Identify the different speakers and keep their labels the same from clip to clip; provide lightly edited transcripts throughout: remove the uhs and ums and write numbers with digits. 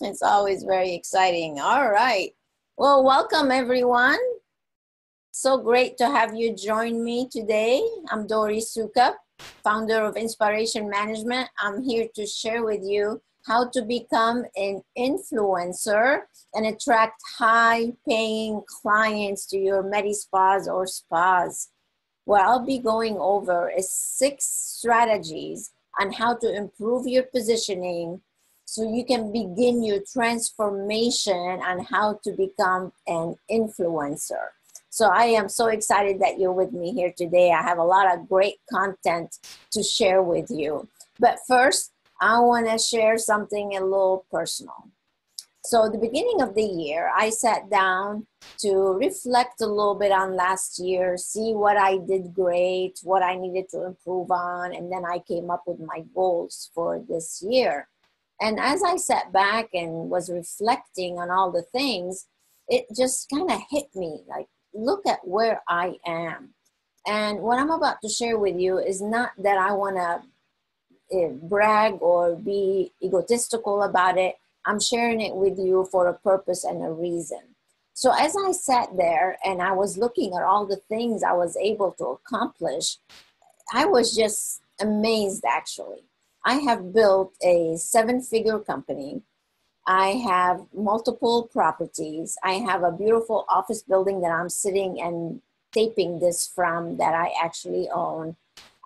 Speaker 1: It's always very exciting. All right. Well, welcome everyone. So great to have you join me today. I'm Dori Sukup, founder of Inspiration Management. I'm here to share with you how to become an influencer and attract high-paying clients to your Medi Spas or spas. What I'll be going over is 6 strategies on how to improve your positioning so you can begin your transformation on how to become an influencer. So I am so excited that you're with me here today. I have a lot of great content to share with you. But first, I want to share something a little personal. So the beginning of the year, I sat down to reflect a little bit on last year, see what I did great, what I needed to improve on, and then I came up with my goals for this year. And as I sat back and was reflecting on all the things, it just kind of hit me like, look at where I am. And what I'm about to share with you is not that I want to brag or be egotistical about it. I'm sharing it with you for a purpose and a reason. So as I sat there and I was looking at all the things I was able to accomplish, I was just amazed actually. I have built a 7-figure company. I have multiple properties. I have a beautiful office building that I'm sitting and taping this from that I actually own.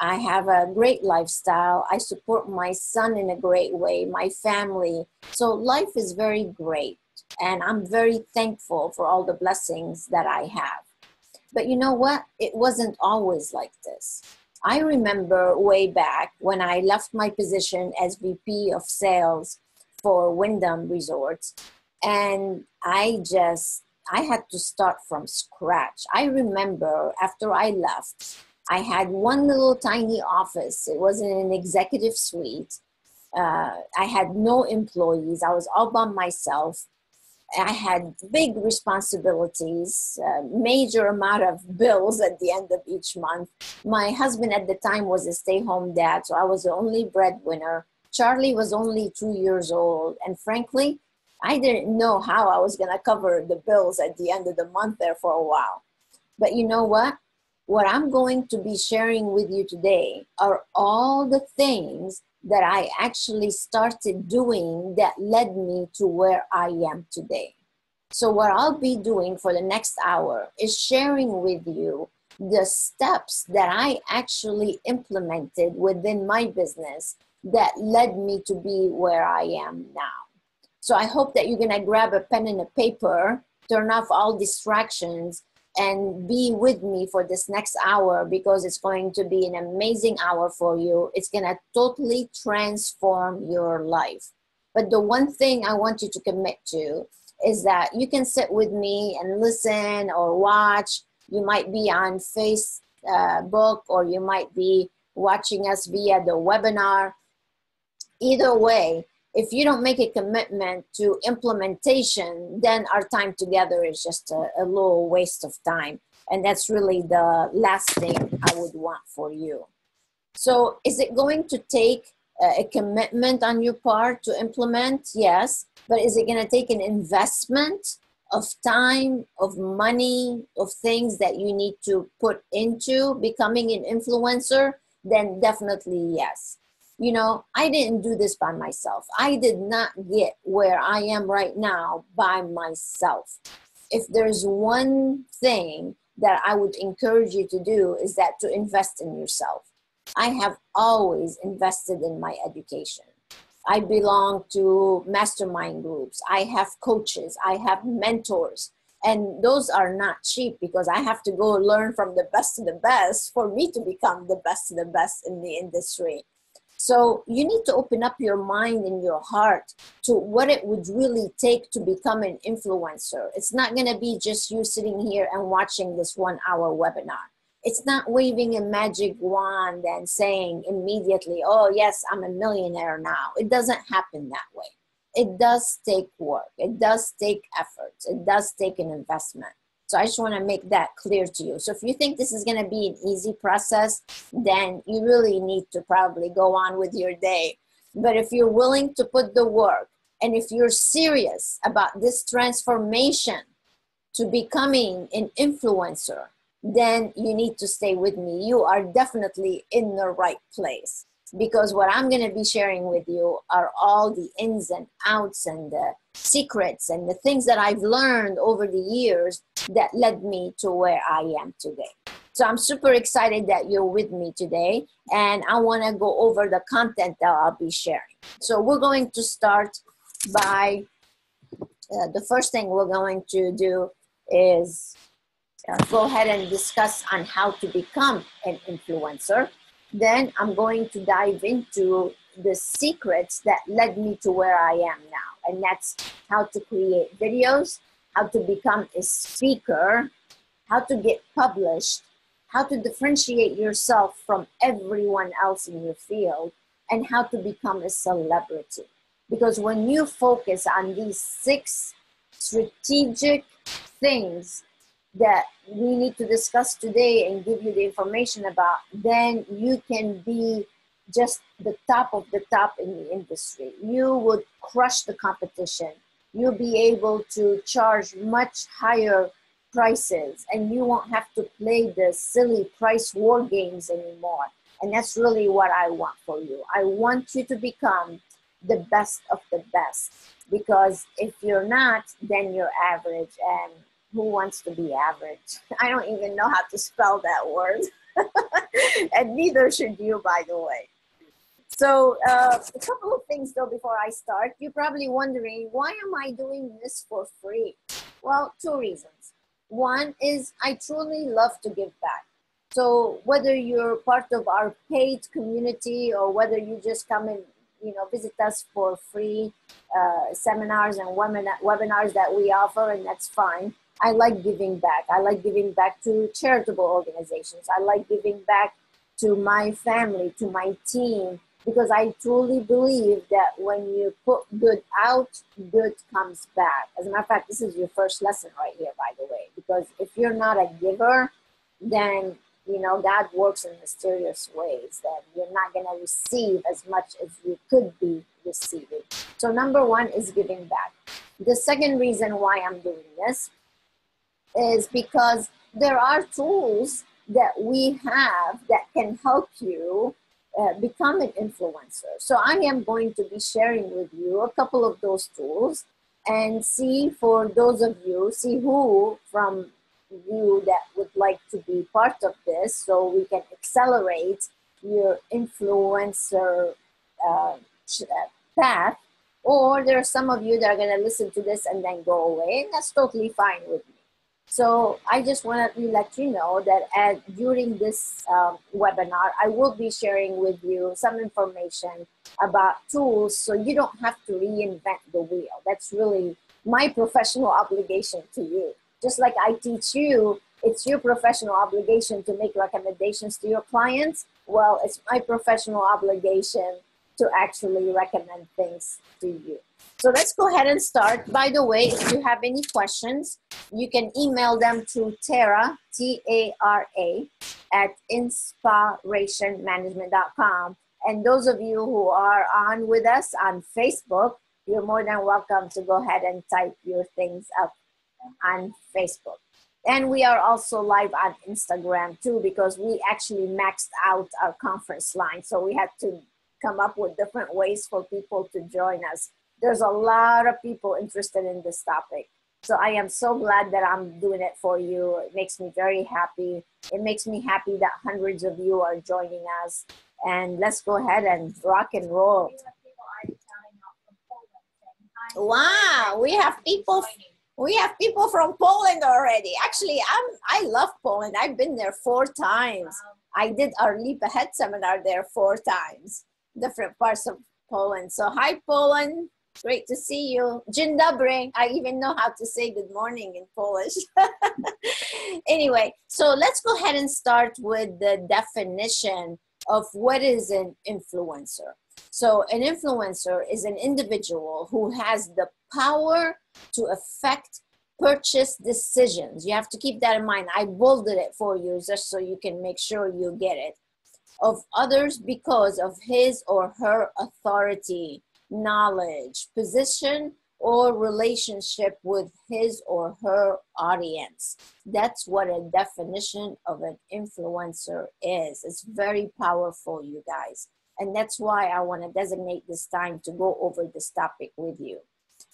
Speaker 1: I have a great lifestyle. I support my son in a great way, my family. So life is very great. And I'm very thankful for all the blessings that I have. But you know what? It wasn't always like this. I remember way back when I left my position as VP of sales for Wyndham Resorts, and I had to start from scratch. I remember after I left, I had one little tiny office. It was in an executive suite. I had no employees. I was all by myself. I had big responsibilities, major amount of bills at the end of each month. My husband at the time was a stay-home dad, so I was the only breadwinner. Charlie was only 2 years old, and frankly, I didn't know how I was going to cover the bills at the end of the month there for a while. But you know what? What I'm going to be sharing with you today are all the things that I actually started doing that led me to where I am today. So what I'll be doing for the next hour is sharing with you the steps that I actually implemented within my business that led me to be where I am now. So I hope that you're going to grab a pen and a paper, turn off all distractions, and be with me for this next hour because it's going to be an amazing hour for you. It's going to totally transform your life. But the one thing I want you to commit to is that you can sit with me and listen or watch. You might be on Facebook or you might be watching us via the webinar. Either way, if you don't make a commitment to implementation, then our time together is just a little waste of time. And that's really the last thing I would want for you. So is it going to take a commitment on your part to implement? Yes. But is it going to take an investment of time, of money, of things that you need to put into becoming an influencer? Then definitely yes. You know, I didn't do this by myself. I did not get where I am right now by myself. If there's one thing that I would encourage you to do is that to invest in yourself. I have always invested in my education. I belong to mastermind groups. I have coaches. I have mentors. And those are not cheap because I have to go learn from the best of the best for me to become the best of the best in the industry. So you need to open up your mind and your heart to what it would really take to become an influencer. It's not going to be just you sitting here and watching this 1-hour webinar. It's not waving a magic wand and saying immediately, oh yes, I'm a millionaire now. It doesn't happen that way. It does take work. It does take effort. It does take an investment. So I just want to make that clear to you. So if you think this is going to be an easy process, then you really need to probably go on with your day. But if you're willing to put the work And if you're serious about this transformation to becoming an influencer, then you need to stay with me. You are definitely in the right place, because what I'm going to be sharing with you are all the ins and outs and the secrets and the things that I've learned over the years that led me to where I am today. So I'm super excited that you're with me today, and I want to go over the content that I'll be sharing. So we're going to start by, the first thing we're going to do is go ahead and discuss on how to become an influencer. Then I'm going to dive into the secrets that led me to where I am now. And that's how to create videos, how to become a speaker, how to get published, how to differentiate yourself from everyone else in your field, and how to become a celebrity. Because when you focus on these 6 strategic things that we need to discuss today and give you the information about, then you can be just the top of the top in the industry. You would crush the competition. You'll be able to charge much higher prices, and you won't have to play the silly price war games anymore. And that's really what I want for you. I want you to become the best of the best, because if you're not, then you're average, and who wants to be average? I don't even know how to spell that word. And neither should you, by the way. So a couple of things though before I start. You're probably wondering, why am I doing this for free? Well, 2 reasons. One is I truly love to give back. So whether you're part of our paid community or whether you just come and visit us for free seminars and webinars that we offer, and that's fine. I like giving back. I like giving back to charitable organizations. I like giving back to my family, to my team, because I truly believe that when you put good out, good comes back. As a matter of fact, this is your first lesson right here, by the way, because if you're not a giver, then God works in mysterious ways, that you're not going to receive as much as you could be receiving. So number 1 is giving back. The second reason why I'm doing this is because there are tools that we have that can help you become an influencer. So I am going to be sharing with you a couple of those tools, and see for those of you, see who from you that would like to be part of this, so we can accelerate your influencer path. Or there are some of you that are going to listen to this and then go away, and that's totally fine with me. So I just want to let you know that during this webinar, I will be sharing with you some information about tools, so you don't have to reinvent the wheel. That's really my professional obligation to you. Just like I teach you, it's your professional obligation to make recommendations to your clients. Well, it's my professional obligation to actually recommend things to you. So let's go ahead and start. By the way, if you have any questions, you can email them to Tara, T-A-R-A, at inspirationmanagement.com. And those of you who are on with us on Facebook, you're more than welcome to go ahead and type your things up on Facebook. And we are also live on Instagram too, because we actually maxed out our conference line. So we had to come up with different ways for people to join us. There's a lot of people interested in this topic. So I am so glad that I'm doing it for you. It makes me very happy. It makes me happy that hundreds of you are joining us. And let's go ahead and rock and roll. Wow, we have people from Poland already. Actually, I love Poland. I've been there 4 times. I did our Leap Ahead seminar there 4 times, different parts of Poland. So hi, Poland. Great to see you. Dzień dobry. I even know how to say good morning in Polish. Anyway, so let's go ahead and start with the definition of what is an influencer. So an influencer is an individual who has the power to affect purchase decisions. You have to keep that in mind. I bolded it for you just so you can make sure you get it. Of others because of his or her authority. knowledge, position, or relationship with his or her audience. That's what a definition of an influencer is. It's very powerful, you guys. And that's why I want to designate this time to go over this topic with you.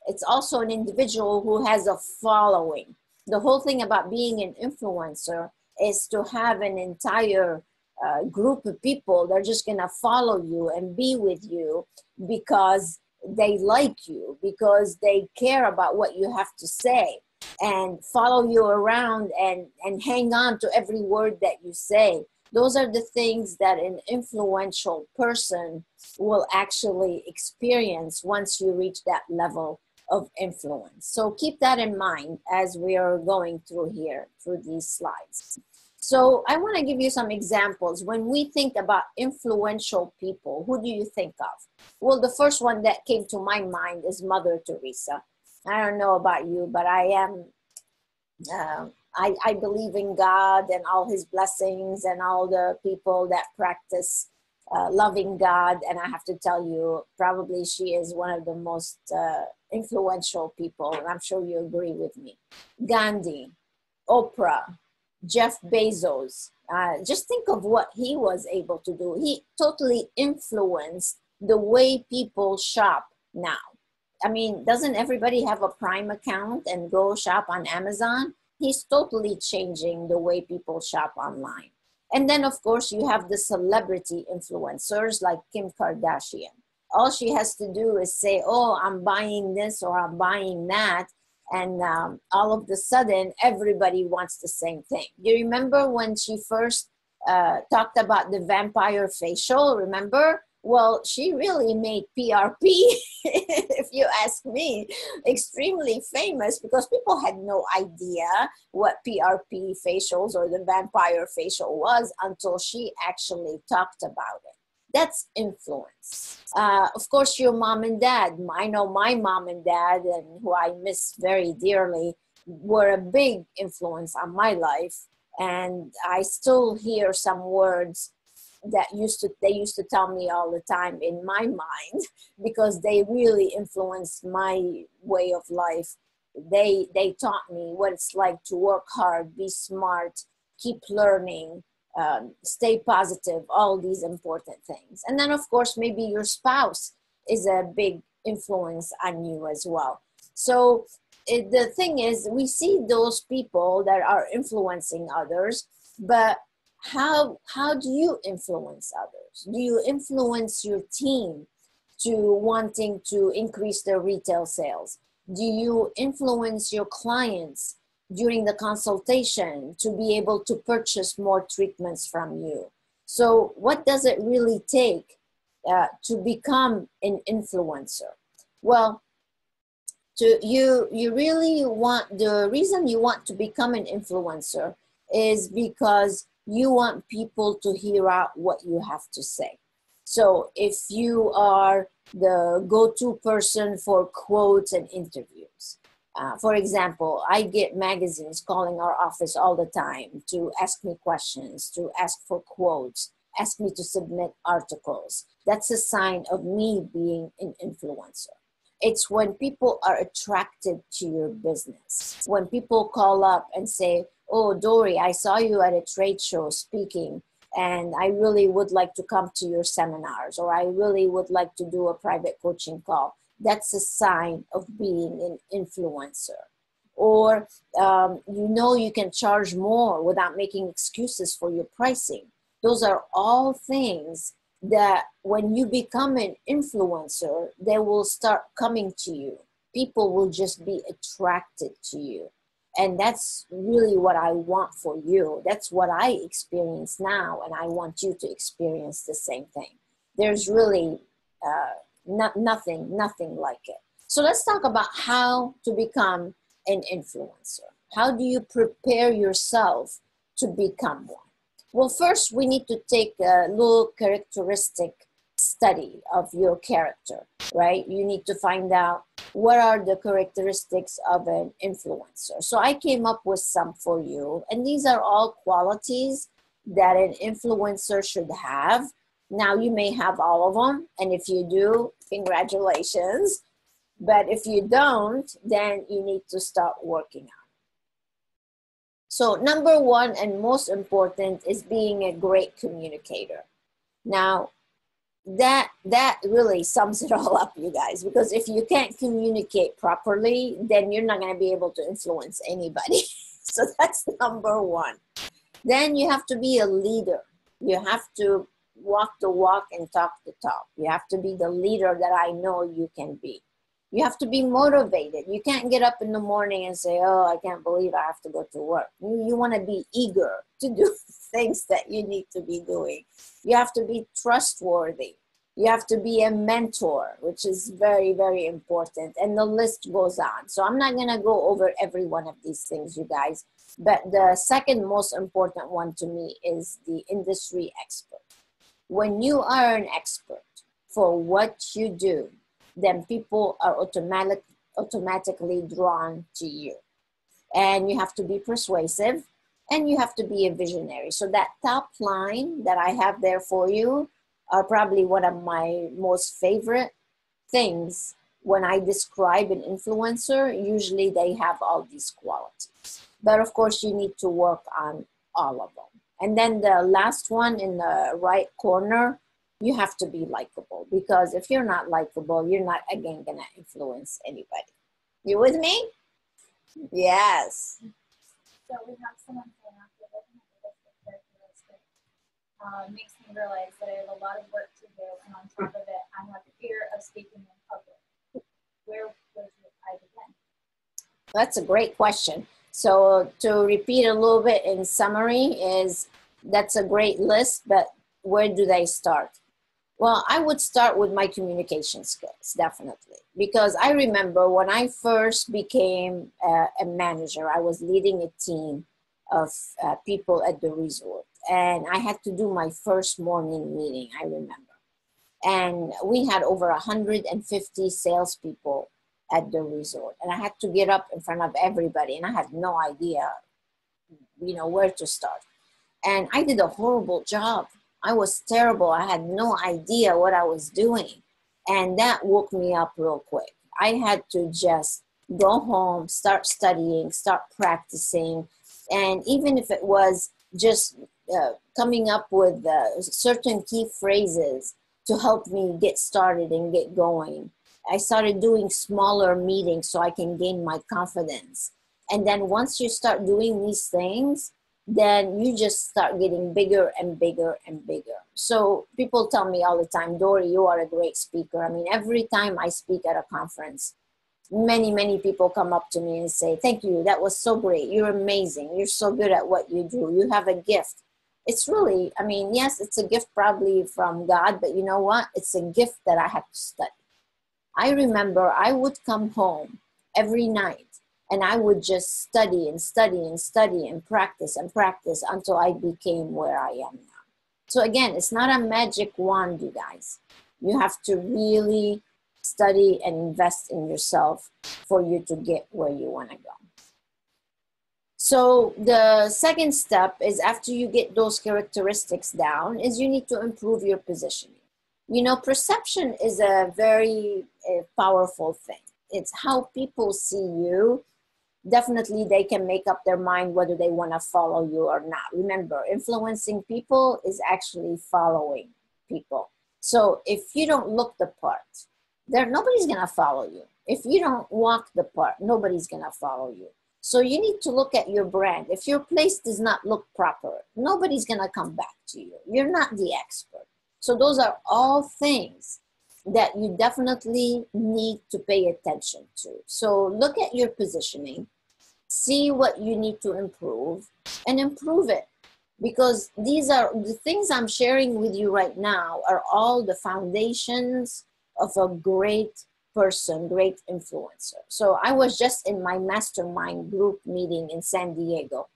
Speaker 1: It's also an individual who has a following. The whole thing about being an influencer is to have an entire group of people that are just going to follow you and be with you because they like you, because they care about what you have to say and follow you around and hang on to every word that you say. Those are the things that an influential person will actually experience once you reach that level of influence. So keep that in mind as we are going through here, through these slides. So I want to give you some examples. When we think about influential people, who do you think of? Well, the first one that came to my mind is Mother Teresa. I don't know about you, but I am, I believe in God and all his blessings and all the people that practice loving God. And I have to tell you, probably she is one of the most influential people. And I'm sure you agree with me. Gandhi, Oprah, Jeff Bezos. Just think of what he was able to do. He totally influenced the way people shop now. I mean, doesn't everybody have a Prime account and go shop on Amazon? He's totally changing the way people shop online. And then, of course, you have the celebrity influencers like Kim Kardashian. All she has to do is say, oh, I'm buying this or I'm buying that. And all of a sudden, everybody wants the same thing. Do you remember when she first talked about the vampire facial? Remember? Well, she really made PRP, if you ask me, extremely famous because people had no idea what PRP facials or the vampire facial was until she actually talked about it. That's influence. Of course, your mom and dad. I know my mom and dad, and who I miss very dearly, were a big influence on my life. And I still hear some words that they used to tell me all the time in my mind because they really influenced my way of life. They taught me what it's like to work hard, be smart, keep learning, stay positive, all these important things. And then, of course, maybe your spouse is a big influence on you as well. So the thing is, we see those people that are influencing others, but how do you influence others? Do you influence your team to wanting to increase their retail sales? Do you influence your clients during the consultation to be able to purchase more treatments from you? So what does it really take to become an influencer? Well, you really want, the reason you want to become an influencer is because you want people to hear out what you have to say. So if you are the go-to person for quotes and interviews, for example, I get magazines calling our office all the time to ask me questions, to ask for quotes, ask me to submit articles. That's a sign of me being an influencer. It's when people are attracted to your business. When people call up and say, oh, Dory, I saw you at a trade show speaking, and I really would like to come to your seminars, or I really would like to do a private coaching call. That's a sign of being an influencer. Or you can charge more without making excuses for your pricing. Those are all things that when you become an influencer, they will start coming to you. People will just be attracted to you. And that's really what I want for you. That's what I experience now, and I want you to experience the same thing. There's really nothing like it. So let's talk about how to become an influencer. How do you prepare yourself to become one? Well, first we need to take a little characteristic study of your character, right? You need to find out what are the characteristics of an influencer. So I came up with some for you, and these are all qualities that an influencer should have Now you may have all of them, and if you do, congratulations. But if you don't, then you need to start working on it. So number one and most important is being a great communicator. Now, that really sums it all up, you guys, because if you can't communicate properly, then you're not going to be able to influence anybody. So that's number one. Then you have to be a leader. You have to walk the walk and talk the talk. You have to be the leader that I know you can be. You have to be motivated. You can't get up in the morning and say, oh, I can't believe I have to go to work. You want to be eager to do things that you need to be doing. You have to be trustworthy. You have to be a mentor, which is very, very important. And the list goes on. So I'm not going to go over every one of these things, you guys. But the second most important one to me is the industry expert. When you are an expert for what you do, then people are automatically drawn to you. And you have to be persuasive, and you have to be a visionary. So that top line that I have there for you are probably one of my most favorite things when I describe an influencer. Usually they have all these qualities. But of course, you need to work on all of them. And then the last one in the right corner, you have to be likable, because if you're not likable, you're not, again, going to influence anybody. You with me? Yes.
Speaker 2: So we have someone saying after looking at the list of characteristics, makes me realize that I have a lot of work to do, and on top of it, I have fear of speaking in public. Where would I begin?
Speaker 1: That's a great question. So to repeat a little bit in summary is, that's a great list, but where do they start? Well, I would start with my communication skills, definitely. Because I remember when I first became a manager, I was leading a team of people at the resort. And I had to do my first morning meeting, I remember. And we had over 150 salespeople at the resort. And I had to get up in front of everybody, and I had no idea, where to start. And I did a horrible job. I was terrible. I had no idea what I was doing. And that woke me up real quick. I had to just go home, start studying, start practicing. And even if it was just coming up with certain key phrases to help me get started and get going, I started doing smaller meetings so I can gain my confidence. And then once you start doing these things, then you just start getting bigger and bigger and bigger. So people tell me all the time, Dory, you are a great speaker. I mean, every time I speak at a conference, many, many people come up to me and say, thank you, that was so great. You're amazing. You're so good at what you do. You have a gift. It's really, I mean, yes, it's a gift probably from God, but you know what? It's a gift that I had to study. I remember I would come home every night, and I would just study and study and study and practice until I became where I am now. So again, it's not a magic wand, you guys. You have to really study and invest in yourself for you to get where you want to go. So the second step is, after you get those characteristics down, is you need to improve your positioning. Perception is a very powerful thing. It's how people see you. Definitely they can make up their mind whether they want to follow you or not. Remember, influencing people is actually following people. So if you don't look the part, nobody's going to follow you. If you don't walk the part, nobody's going to follow you. So you need to look at your brand. If your place does not look proper, nobody's going to come back to you. You're not the expert. So those are all things that you definitely need to pay attention to. So look at your positioning, see what you need to improve, and improve it. Because these are the things I'm sharing with you right now, are all the foundations of a great person, great influencer. So I was just in my mastermind group meeting in San Diego.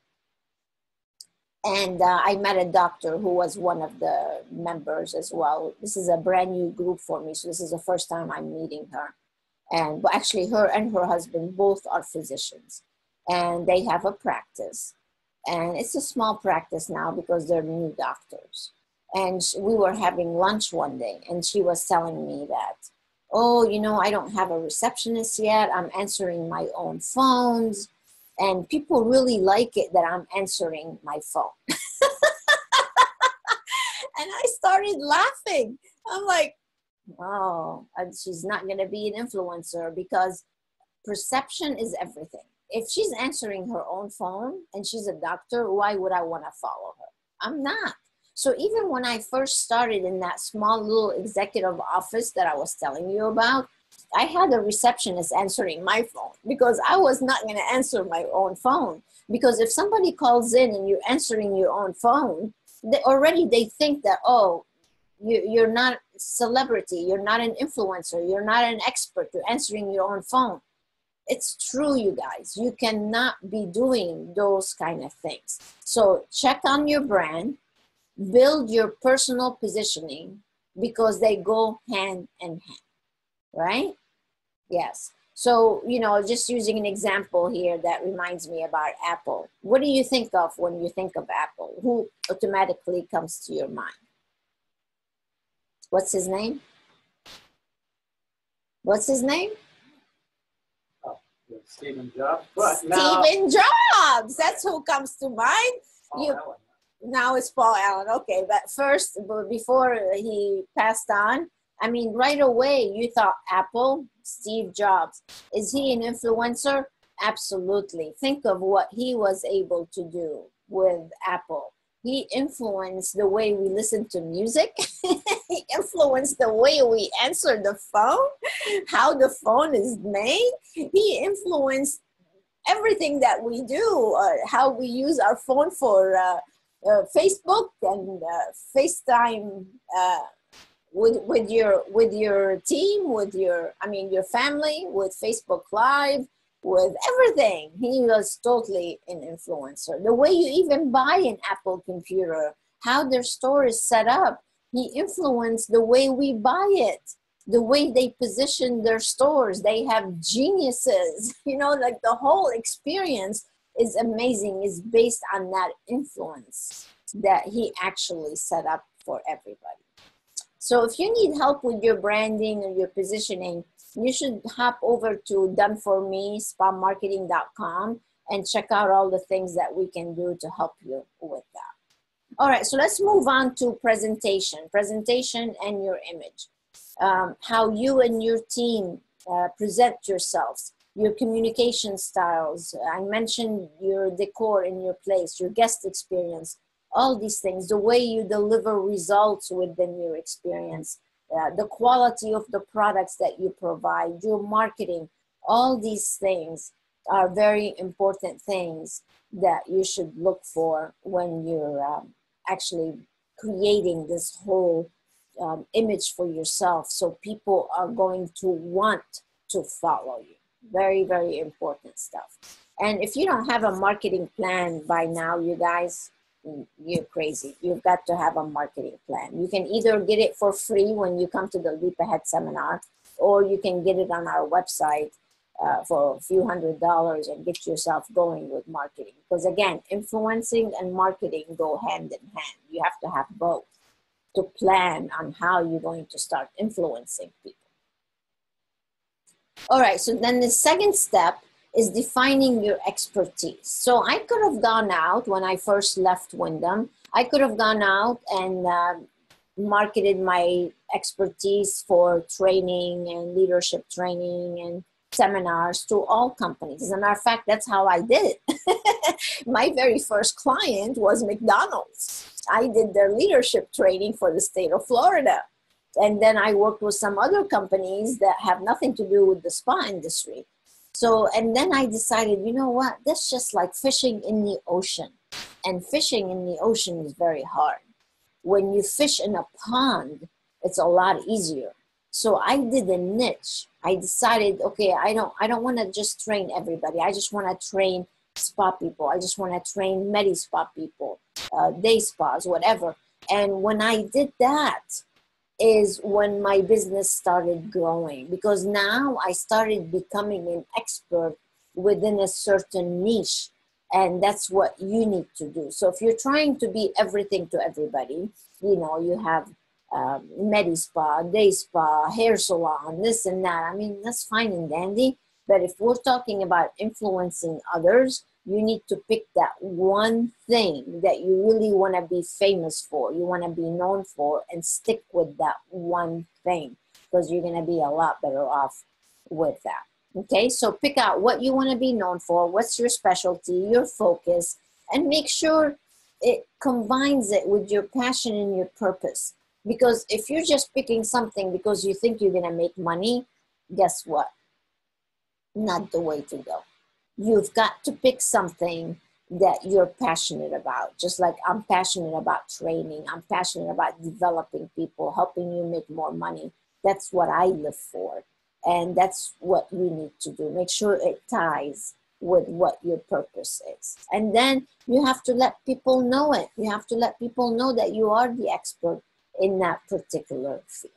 Speaker 1: And I met a doctor who was one of the members as well. This is a brand new group for me, so this is the first time I'm meeting her. And actually, her and her husband both are physicians, and they have a practice. And it's a small practice now because they're new doctors. And we were having lunch one day, and she was telling me that, oh, you know, I don't have a receptionist yet. I'm answering my own phones. And people really like it that I'm answering my phone. And I started laughing. I'm like, oh, and she's not going to be an influencer, because perception is everything. If she's answering her own phone and she's a doctor, why would I want to follow her? I'm not. So even when I first started in that small little executive office that I was telling you about, I had a receptionist answering my phone, because I was not going to answer my own phone. Because if somebody calls in and you're answering your own phone, they think that, oh, you're not a celebrity, you're not an influencer, you're not an expert, you're answering your own phone. It's true, you guys. You cannot be doing those kind of things. So check on your brand, build your personal positioning, because they go hand in hand, right? Yes. So, you know, just using an example here that reminds me about Apple. What do you think of when you think of Apple? Who automatically comes to your mind? What's his name? What's his name?
Speaker 3: Oh, Stephen Jobs.
Speaker 1: Stephen Jobs. That's who comes to mind.
Speaker 3: Allen.
Speaker 1: Now it's Paul Allen. Okay, but first, before he passed on, I mean, right away you thought Apple, Steve Jobs. Is he an influencer? Absolutely. Think of what he was able to do with Apple. He influenced the way we listen to music. He influenced the way we answer the phone, how the phone is made. He influenced everything that we do, how we use our phone for Facebook and FaceTime with your team, with your family, with Facebook Live, with everything. He was totally an influencer. The way you even buy an Apple computer, how their store is set up, he influenced the way we buy it, the way they position their stores. They have geniuses, you know, like the whole experience is amazing, is based on that influence that he actually set up for everybody. So if you need help with your branding or your positioning, you should hop over to doneforme, spamarketing.com, and check out all the things that we can do to help you with that. All right, so let's move on to presentation and your image. How you and your team present yourselves, your communication styles. I mentioned your decor in your place, your guest experience, all these things, the way you deliver results within your experience, the quality of the products that you provide, your marketing, all these things are very important things that you should look for when you're actually creating this whole image for yourself. So people are going to want to follow you. Very, very important stuff. And if you don't have a marketing plan by now, you guys, you're crazy. You've got to have a marketing plan. You can either get it for free when you come to the Leap Ahead seminar, or you can get it on our website for a few $100s and get yourself going with marketing. Because again, influencing and marketing go hand in hand. You have to have both to plan on how you're going to start influencing people. All right, so then the second step is defining your expertise. So I could have gone out when I first left Wyndham. I could have gone out and marketed my expertise for training and leadership training and seminars to all companies. As a matter of fact, that's how I did it. My very first client was McDonald's. I did their leadership training for the state of Florida. And then I worked with some other companies that have nothing to do with the spa industry. So, and then I decided, you know what, that's just like fishing in the ocean. And fishing in the ocean is very hard. When you fish in a pond, it's a lot easier. So I did a niche. I decided, okay, I don't want to just train everybody. I just want to train spa people. I just want to train Medi Spa people, day spas, whatever. And when I did that, is when my business started growing, because now I started becoming an expert within a certain niche. And that's what you need to do. So if you're trying to be everything to everybody, you know, you have Medi Spa, Day Spa, hair salon, this and that. I mean, that's fine and dandy. But if we're talking about influencing others, you need to pick that one thing that you really want to be famous for, you want to be known for, and stick with that one thing, because you're going to be a lot better off with that. Okay, so pick out what you want to be known for, what's your specialty, your focus, and make sure it combines it with your passion and your purpose. Because if you're just picking something because you think you're going to make money, guess what? Not the way to go. You've got to pick something that you're passionate about. Just like I'm passionate about training, I'm passionate about developing people, helping you make more money. That's what I live for. And that's what you need to do. Make sure it ties with what your purpose is. And then you have to let people know it. You have to let people know that you are the expert in that particular field.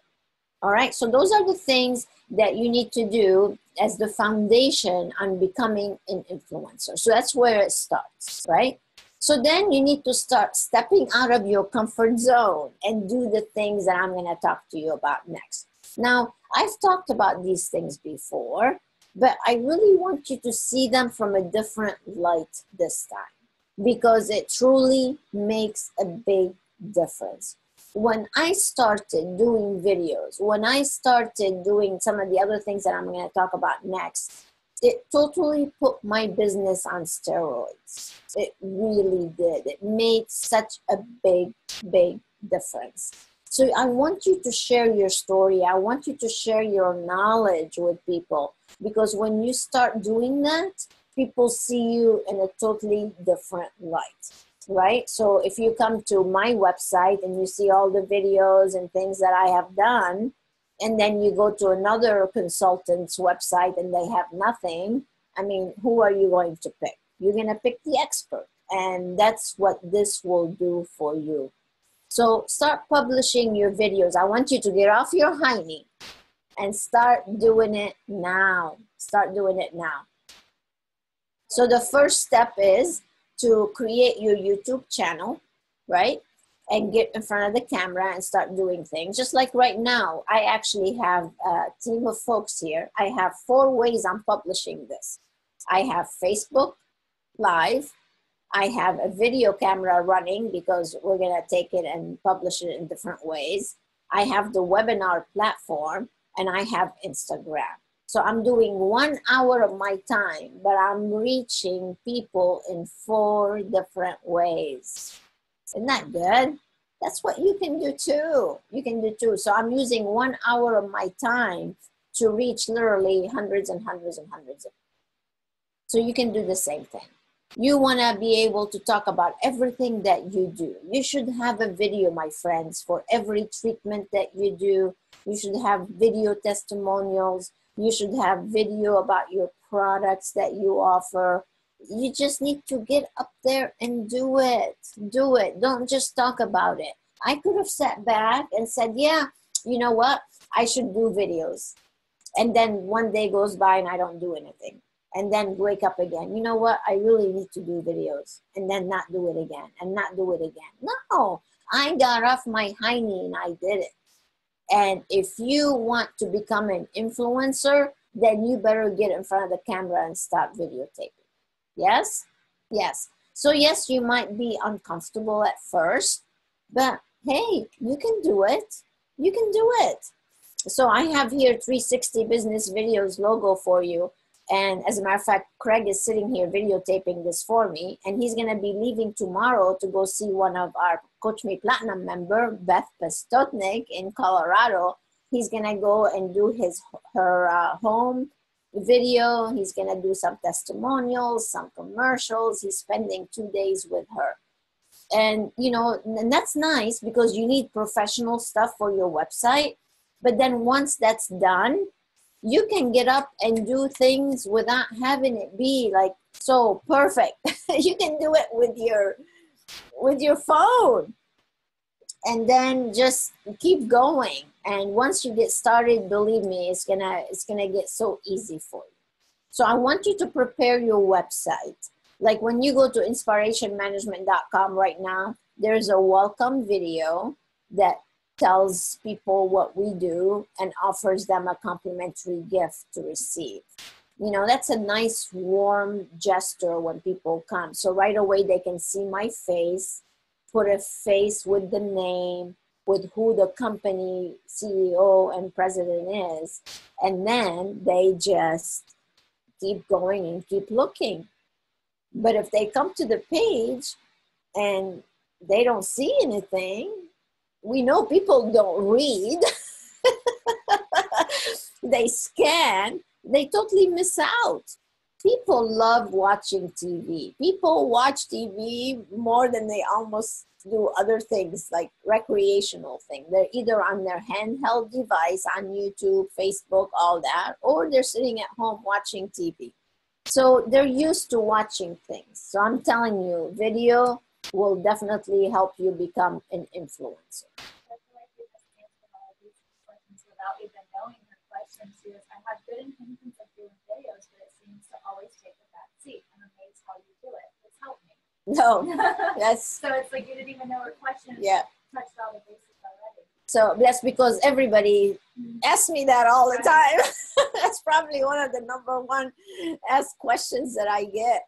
Speaker 1: All right, so those are the things that you need to do as the foundation on becoming an influencer. So that's where it starts, right? So then you need to start stepping out of your comfort zone and do the things that I'm going to talk to you about next. Now, I've talked about these things before, but I really want you to see them from a different light this time, because it truly makes a big difference. When I started doing videos, when I started doing some of the other things that I'm going to talk about next, it totally put my business on steroids. It really did. It made such a big, big difference. So I want you to share your story. I want you to share your knowledge with people, because when you start doing that, people see you in a totally different light. Right? So if you come to my website and you see all the videos and things that I have done, and then you go to another consultant's website and they have nothing, I mean, who are you going to pick? You're going to pick the expert. And that's what this will do for you. So start publishing your videos. I want you to get off your hiney and start doing it now. Start doing it now. So the first step is to create your YouTube channel, right? And get in front of the camera and start doing things. Just like right now, I actually have a team of folks here. I have 4 ways I'm publishing this. I have Facebook Live. I have a video camera running because we're gonna take it and publish it in different ways. I have the webinar platform, and I have Instagram. So I'm doing 1 hour of my time, but I'm reaching people in 4 different ways. Isn't that good? That's what you can do too. You can do too. So I'm using 1 hour of my time to reach literally hundreds and hundreds and hundreds of people. So you can do the same thing. You want to be able to talk about everything that you do. You should have a video, my friends, for every treatment that you do. You should have video testimonials. You should have video about your products that you offer. You just need to get up there and do it. Do it. Don't just talk about it. I could have sat back and said, yeah, you know what? I should do videos. And then one day goes by and I don't do anything. And then wake up again. You know what? I really need to do videos. And then not do it again. And not do it again. No, I got off my hiney and I did it. And if you want to become an influencer, then you better get in front of the camera and start videotaping. Yes? Yes. So yes, you might be uncomfortable at first, but hey, you can do it. You can do it. So I have here 360 Business Videos logo for you. And as a matter of fact, Craig is sitting here videotaping this for me, and he's going to be leaving tomorrow to go see one of our Coach Me Platinum member, Beth Pestotnik in Colorado. He's going to go and do her home video. He's going to do some testimonials, some commercials. He's spending 2 days with her. And, you know, and that's nice because you need professional stuff for your website. But then once that's done, you can get up and do things without having it be like so perfect. You can do it with your phone, and then just keep going. And once you get started, believe me, it's gonna get so easy for you. So I want you to prepare your website. Like when you go to inspirationmanagement.com right now, there's a welcome video that tells people what we do and offers them a complimentary gift to receive. You know, that's a nice warm gesture when people come. So right away they can see my face, put a face with the name, with who the company CEO and president is, and then they just keep going and keep looking. But if they come to the page and they don't see anything, we know people don't read. They scan, they totally miss out. People love watching TV. People watch TV more than they almost do other things like recreational things. They're either on their handheld device on YouTube, Facebook, all that, or they're sitting at home watching TV. So they're used to watching things. So I'm telling you, video will definitely help you become an influencer.
Speaker 2: I feel like you just answered all of these questions without even knowing her questions. Because I have good intentions of doing videos, but it seems to always take a back seat. I'm amazed how you do it. It's helped me.
Speaker 1: No, that's...
Speaker 2: So it's like you didn't even know her questions.
Speaker 1: Yeah.
Speaker 2: Touched all the basics already.
Speaker 1: So that's because everybody asks me that all the time. That's probably one of the number one asked questions that I get.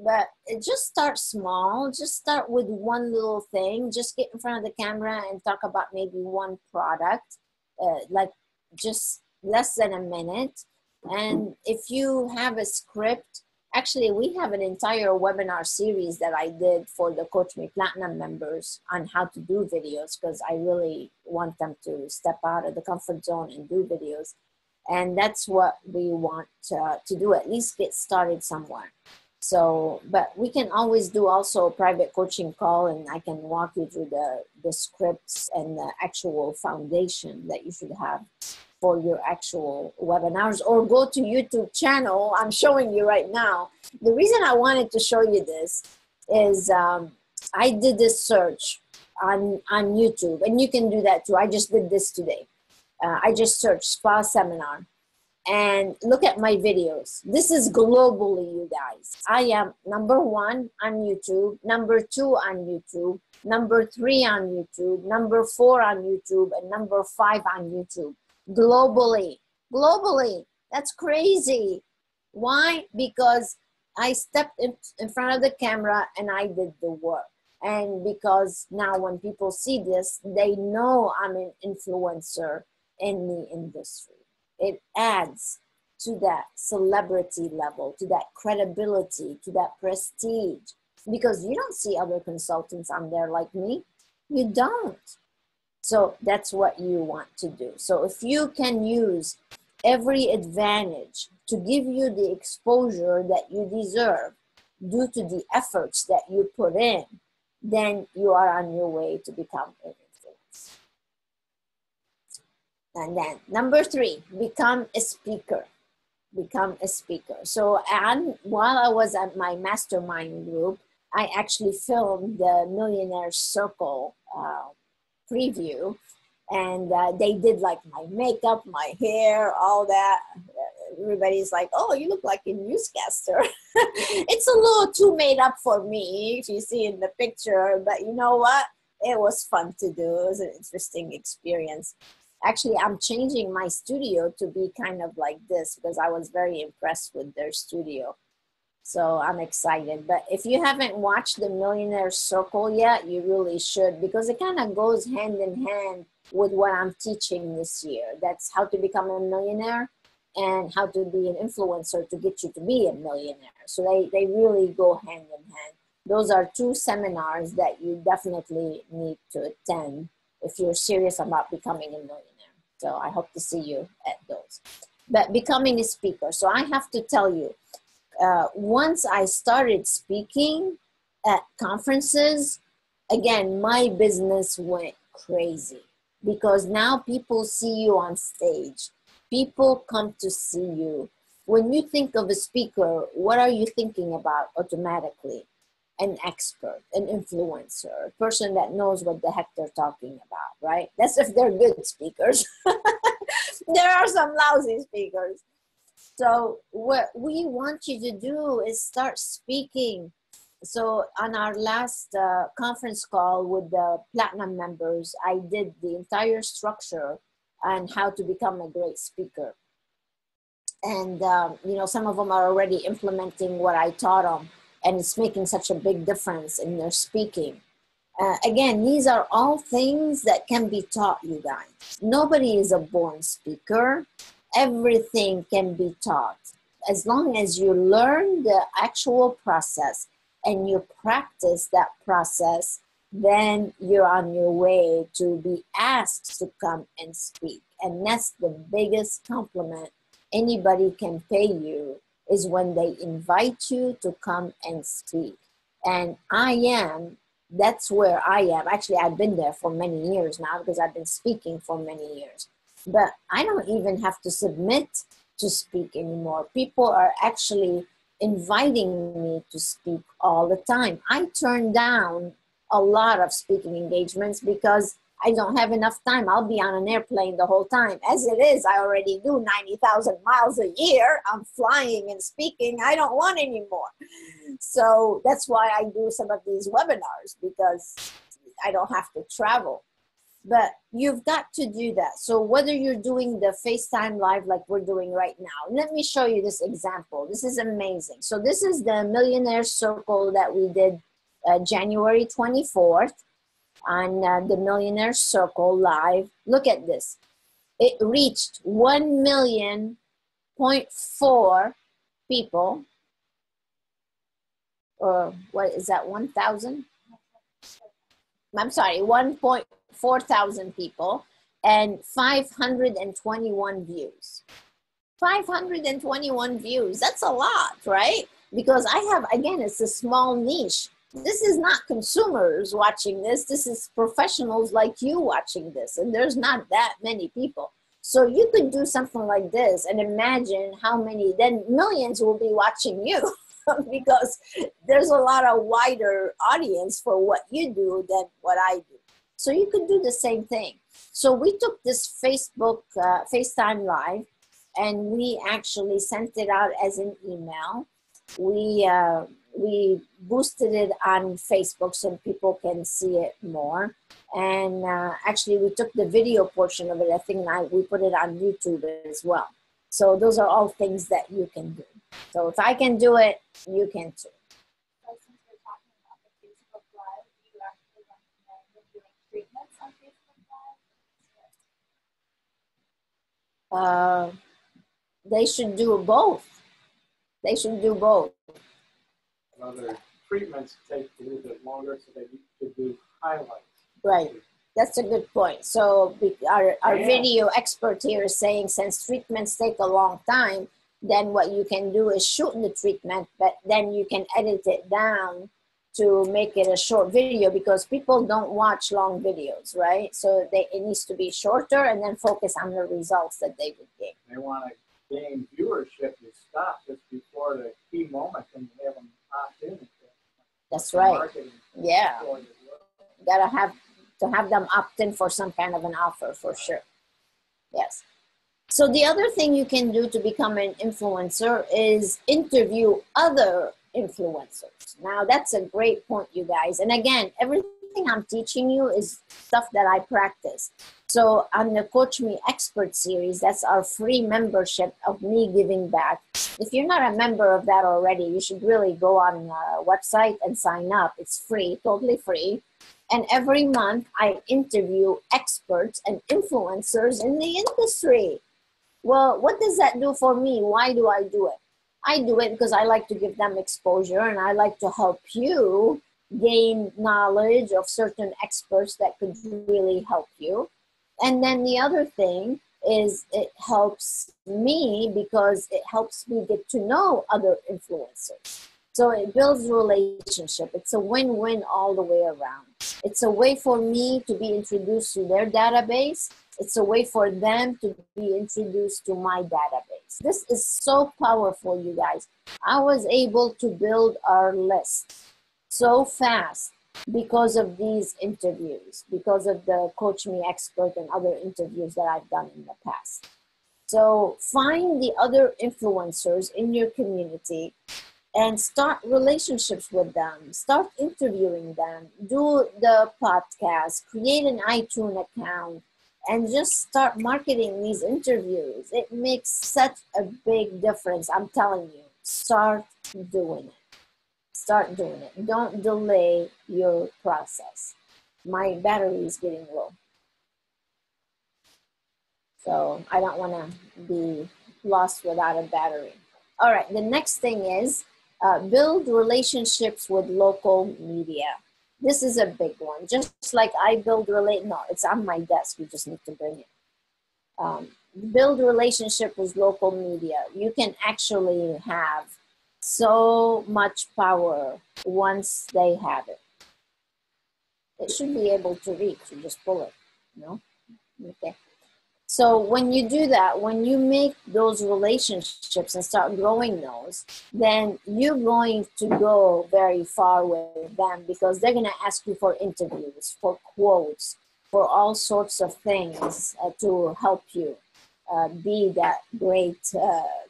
Speaker 1: But it just start small. Just start with one little thing. Just get in front of the camera and talk about maybe one product, like just less than a minute. And if you have a script, actually, we have an entire webinar series that I did for the Coach Me Platinum members on how to do videos, because I really want them to step out of the comfort zone and do videos. And that's what we want to do, at least get started somewhere. So, but we can always do also a private coaching call, and I can walk you through the scripts and the actual foundation that you should have for your actual webinars, or go to YouTube channel. I'm showing you right now. The reason I wanted to show you this is I did this search on YouTube, and you can do that too. I just did this today. I just searched spa seminar, and look at my videos. This is globally, you guys. I am number 1 on YouTube, number 2 on YouTube, number 3 on YouTube, number 4 on YouTube, and number 5 on YouTube. Globally. That's crazy. Why? Because I stepped in front of the camera and I did the work. And because now when people see this, they know I'm an influencer in the industry. It adds to that celebrity level, to that credibility, to that prestige. Because you don't see other consultants on there like me. You don't. So that's what you want to do. So if you can use every advantage to give you the exposure that you deserve due to the efforts that you put in, then you are on your way to become an influencer. And then number 3, become a speaker. Become a speaker. So while I was at my mastermind group, I actually filmed the Millionaire Circle preview, and they did like my makeup, my hair, all that. Everybody's like, oh, you look like a newscaster. It's a little too made up for me, if you see in the picture, but you know what? It was fun to do. It was an interesting experience. Actually, I'm changing my studio to be kind of like this because I was very impressed with their studio. So I'm excited. But if you haven't watched the Millionaire Circle yet, you really should, because it kind of goes hand in hand with what I'm teaching this year. That's how to become a millionaire and how to be an influencer to get you to be a millionaire. So they really go hand in hand. Those are 2 seminars that you definitely need to attend if you're serious about becoming a millionaire. So I hope to see you at those. But becoming a speaker. So I have to tell you, once I started speaking at conferences, again, my business went crazy because now people see you on stage. People come to see you. When you think of a speaker, what are you thinking about automatically? An expert, an influencer, a person that knows what the heck they're talking about, right? That's if they're good speakers. There are some lousy speakers. So what we want you to do is start speaking. So on our last conference call with the platinum members, I did the entire structure on how to become a great speaker. And, you know, some of them are already implementing what I taught them, and it's making such a big difference in their speaking. Again, these are all things that can be taught, you guys. Nobody is a born speaker. Everything can be taught. As long as you learn the actual process and you practice that process, then you're on your way to be asked to come and speak. And that's the biggest compliment anybody can pay you, is when they invite you to come and speak. And that's where I am. Actually, I've been there for many years now because I've been speaking for many years. But I don't even have to submit to speak anymore. People are actually inviting me to speak all the time. I turn down a lot of speaking engagements because I don't have enough time. I'll be on an airplane the whole time. As it is, I already do 90,000 miles a year. I'm flying and speaking. I don't want any more. So that's why I do some of these webinars, because I don't have to travel. But you've got to do that. So whether you're doing the FaceTime Live like we're doing right now, let me show you this example. This is amazing. So this is the Millionaire Circle that we did January 24th on the Millionaire Circle Live. Look at this. It reached 1.4 million people. Or what is that, 1,000? I'm sorry, 1.4 thousand people and 521 views. 521 views, that's a lot, right? Because I have, again, it's a small niche. This is not consumers watching this. This is professionals like you watching this. And there's not that many people. So you could do something like this and imagine how many, then millions will be watching you because there's a lot of wider audience for what you do than what I do. So you could do the same thing. So we took this FaceTime Live and we actually sent it out as an email. We boosted it on Facebook so people can see it more. And actually we took the video portion of it. I think we put it on YouTube as well. So those are all things that you can do. So if I can do it, you can too.
Speaker 2: So since we're talking about the Facebook Live, do you actually recommend doing treatments on Facebook Live?
Speaker 1: They should do both. They should do both.
Speaker 3: Other treatments take a little bit longer, so they need to do highlights.
Speaker 1: Right. That's a good point. So our video expert here is saying, since treatments take a long time, then what you can do is shoot the treatment, but then you can edit it down to make it a short video, because people don't watch long videos, right? So it needs to be shorter and then focus on the results that they would gain.
Speaker 3: They want to gain viewership. You stop just before the key moment and you have them opt in.
Speaker 1: That's right. Yeah. You gotta have them opt in for some kind of an offer, for sure. Yes. So the other thing you can do to become an influencer is interview other influencers. Now that's a great point, you guys. And again, everything I'm teaching you is stuff that I practice. So on the Coach Me Expert series, that's our free membership of me giving back. If you're not a member of that already, you should really go on the website and sign up. It's free, totally free. And every month I interview experts and influencers in the industry. Well, what does that do for me? Why do I do it? I do it because I like to give them exposure, and I like to help you gain knowledge of certain experts that could really help you. And then the other thing is it helps me because it helps me get to know other influencers. So it builds a relationship. It's a win-win all the way around. It's a way for me to be introduced to their database. It's a way for them to be introduced to my database. This is so powerful, you guys. I was able to build our list so fast because of these interviews, because of the Coach Me Expert and other interviews that I've done in the past. So find the other influencers in your community and start relationships with them. Start interviewing them. Do the podcast. Create an iTunes account and just start marketing these interviews. It makes such a big difference. I'm telling you, start doing it. Start doing it. Don't delay your process. My battery is getting low, so I don't want to be lost without a battery. All right, the next thing is build relationships with local media. This is a big one. Just like I build no, it's on my desk. You just need to bring it. Build relationship with local media. You can actually have so much power once they have it. It should be able to reach. You just pull it, you know? Okay. So when you do that, when you make those relationships and start growing those, then you're going to go very far with them, because they're going to ask you for interviews, for quotes, for all sorts of things to help you be that great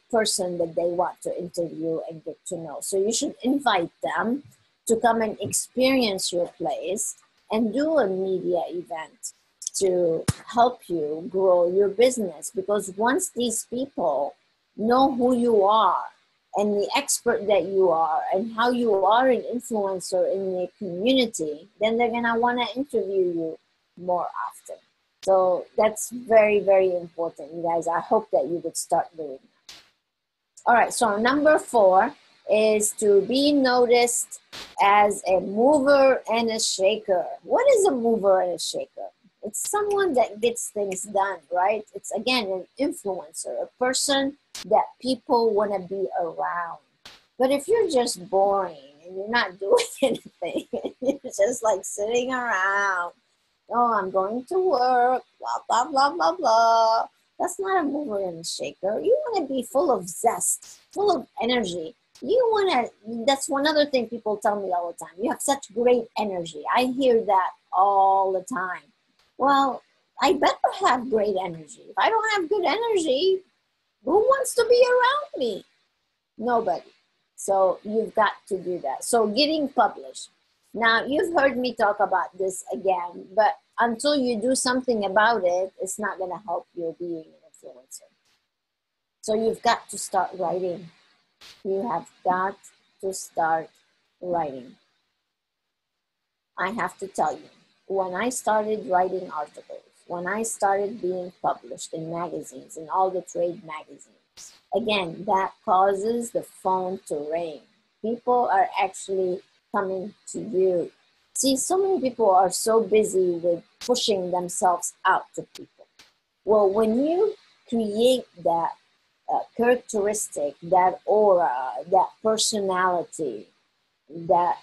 Speaker 1: person that they want to interview and get to know. So you should invite them to come and experience your place and do a media event to help you grow your business. Because once these people know who you are and the expert that you are and how you are an influencer in the community, then they're gonna wanna interview you more often. So that's very, very important, you guys. I hope that you would start doing that. All right, so number 4 is to be noticed as a mover and a shaker. What is a mover and a shaker? It's someone that gets things done, right? It's, again, an influencer, a person that people want to be around. But if you're just boring and you're not doing anything, you're just like sitting around, oh, I'm going to work, blah, blah, blah, blah, blah. That's not a mover and a shaker. You want to be full of zest, full of energy. You want to, that's one other thing people tell me all the time. You have such great energy. I hear that all the time. Well, I better have great energy. If I don't have good energy, who wants to be around me? Nobody. So you've got to do that. So getting published. Now, you've heard me talk about this again, but until you do something about it, it's not going to help you being an influencer. So you've got to start writing. You have got to start writing. I have to tell you, when I started writing articles, when I started being published in magazines, in all the trade magazines, again, that causes the phone to ring. People are actually coming to you. See, so many people are so busy with pushing themselves out to people. Well, when you create that characteristic, that aura, that personality, that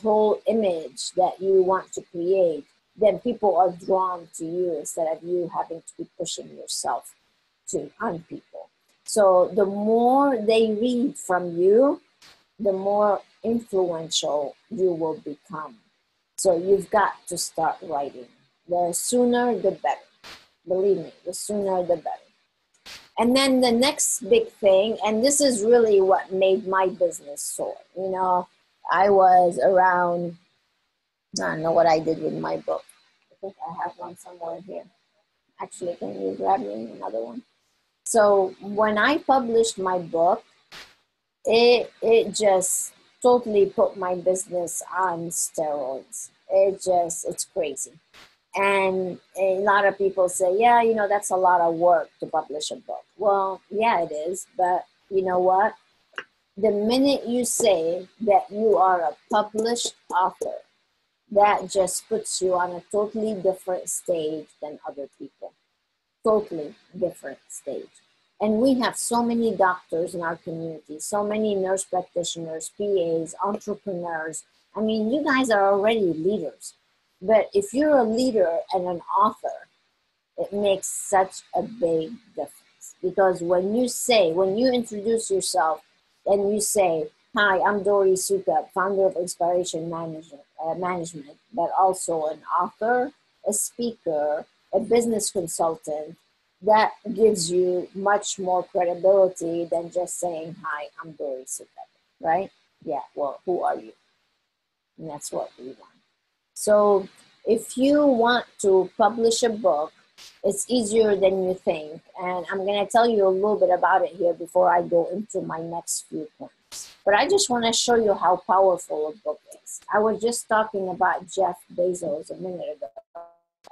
Speaker 1: whole image that you want to create, then people are drawn to you instead of you having to be pushing yourself on people. So the more they read from you, the more influential you will become. So you've got to start writing. The sooner, the better. Believe me, the sooner, the better. And then the next big thing, and this is really what made my business soar. You know, I was around, I don't know what I did with my book. I think I have one somewhere here. Actually, can you grab me another one? So when I published my book, it just totally put my business on steroids. It's crazy. And a lot of people say, yeah, you know, that's a lot of work to publish a book. Well, yeah, it is. But you know what? The minute you say that you are a published author, that just puts you on a totally different stage than other people. Totally different stage. And we have so many doctors in our community, so many nurse practitioners, PAs, entrepreneurs. I mean, you guys are already leaders. But if you're a leader and an author, it makes such a big difference. Because when you introduce yourself and you say, hi, I'm Dori Suka, founder of Inspiration Management, but also an author, a speaker, a business consultant, that gives you much more credibility than just saying, hi, I'm Dory Sukat, right? Yeah, well, who are you? And that's what we want. So if you want to publish a book, it's easier than you think. And I'm going to tell you a little bit about it here before I go into my next few points. But I just want to show you how powerful a book is. I was just talking about Jeff Bezos a minute ago,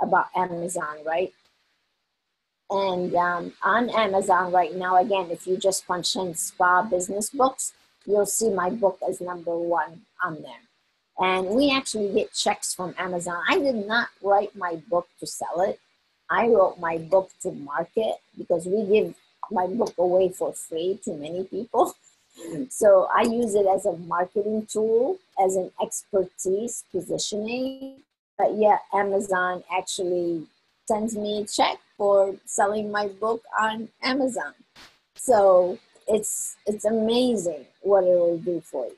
Speaker 1: about Amazon, right? And on Amazon right now, again, if you just punch in spa business books, you'll see my book as #1 on there. And we actually get checks from Amazon. I did not write my book to sell it. I wrote my book to market because we give my book away for free to many people. So I use it as a marketing tool, as an expertise positioning. But yeah, Amazon actually sends me a check for selling my book on Amazon. So it's amazing what it will do for you.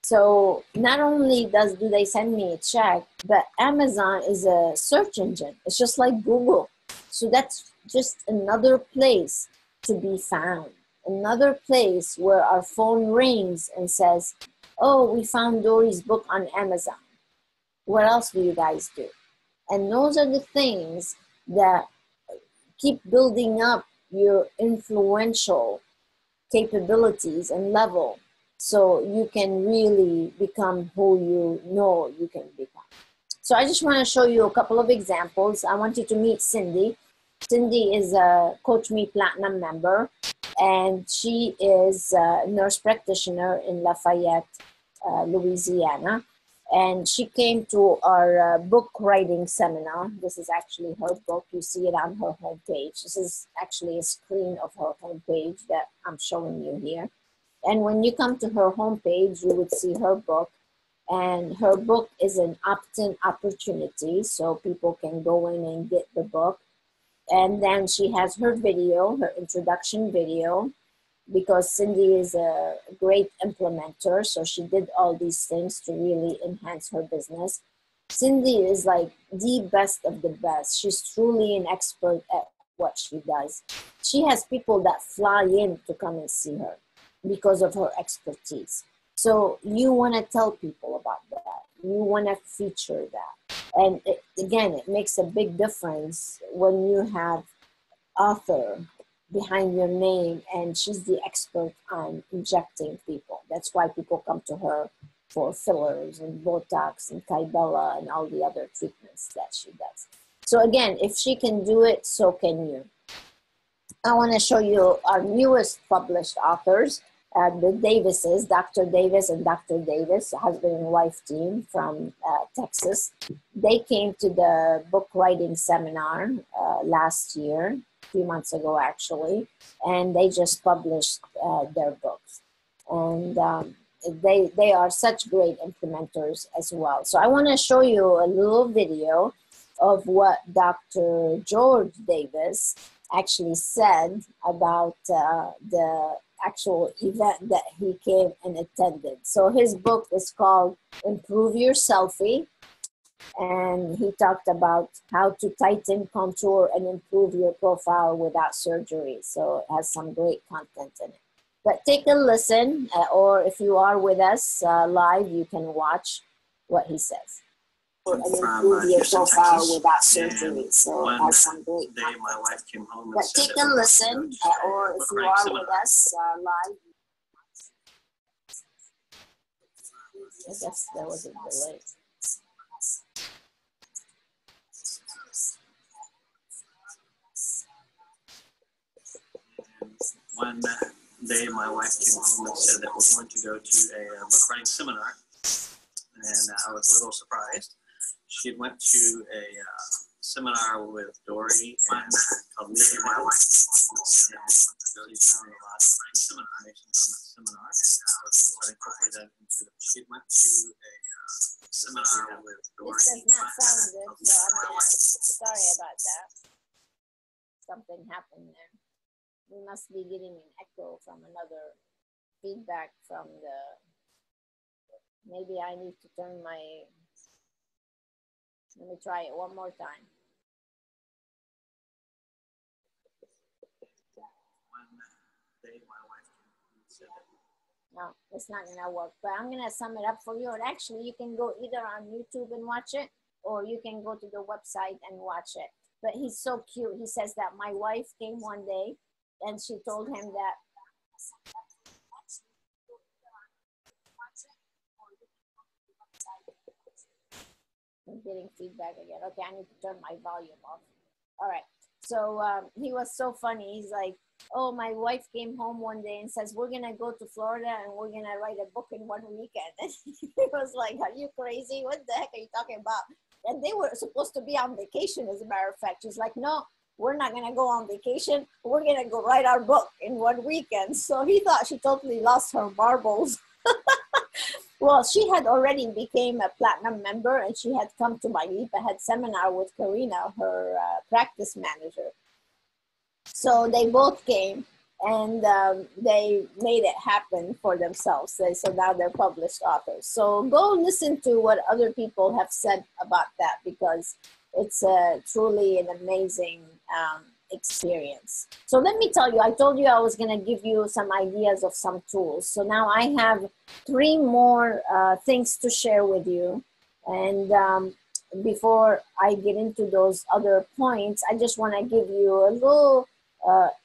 Speaker 1: So not only do they send me a check, but Amazon is a search engine. It's just like Google. So that's just another place to be found. Another place where our phone rings and says, oh, we found Dory's book on Amazon. What else do you guys do? And those are the things that keep building up your influential capabilities and level, so you can really become who you know you can become. So I just want to show you a couple of examples. I want you to meet Cindy. Cindy is a Coach Me Platinum member, and she is a nurse practitioner in Lafayette, Louisiana. And she came to our book writing seminar. This is actually her book. You see it on her homepage. This is actually a screen of her homepage that I'm showing you here. And when you come to her homepage, you would see her book. And her book is an opt-in opportunity, so people can go in and get the book. And then she has her video, her introduction video, because Cindy is a great implementer. So she did all these things to really enhance her business. Cindy is like the best of the best. She's truly an expert at what she does. She has people that fly in to come and see her because of her expertise. So you want to tell people about that. You want to feature that. And again, it makes a big difference when you have author behind your name, and she's the expert on injecting people. That's why people come to her for fillers and Botox and Kybella and all the other treatments that she does. So again, if she can do it, so can you. I want to show you our newest published authors, the Davises, Dr. Davis and Dr. Davis, husband and wife team from Texas. They came to the book writing seminar last year, a few months ago actually, and they just published their books. And they are such great implementers as well. So I want to show you a little video of what Dr. George Davis actually said about the actual event that he came and attended. So his book is called Improve Your Selfie, and he talked about how to tighten, contour, and improve your profile without surgery. So it has some great content in it. But take a listen, or if you are with us live, you can watch what he says. And improve your profile without surgery. So it has some great content.
Speaker 4: My wife came home and
Speaker 1: but
Speaker 4: said
Speaker 1: take a listen, or if you are with us live. I guess there was a delay.
Speaker 4: One day, my wife came home and said that we're going to go to a book writing seminar, and I was a little surprised. She went to a seminar with Dory and Khalid, my wife. She found a lot of information from the seminar. She went to a seminar with Dory.
Speaker 1: This does not sound good, so I'm sorry about that. Something happened there. We must be getting an echo from another feedback from the, maybe I need to turn my, let me try it one more time.
Speaker 4: day my wife came home and said that.
Speaker 1: No, it's not gonna work, but I'm gonna sum it up for you. And actually, you can go either on YouTube and watch it, or you can go to the website and watch it. But he's so cute. He says that my wife came one day and she told him that. I'm getting feedback again. Okay, I need to turn my volume off. All right. So he was so funny. He's like, oh, my wife came home one day and says, we're going to go to Florida and we're going to write a book in one weekend. And he was like, are you crazy? What the heck are you talking about? And they were supposed to be on vacation, as a matter of fact. She's like, no, we're not going to go on vacation. We're going to go write our book in one weekend. So he thought she totally lost her marbles. Well, she had already became a platinum member, and she had come to my Leap Ahead seminar with Karina, her practice manager. So they both came, and they made it happen for themselves. So now they're published authors. So go listen to what other people have said about that, because it's truly an amazing experience. So let me tell you, I told you I was going to give you some ideas of some tools. So now I have 3 more things to share with you. And before I get into those other points, I just want to give you a little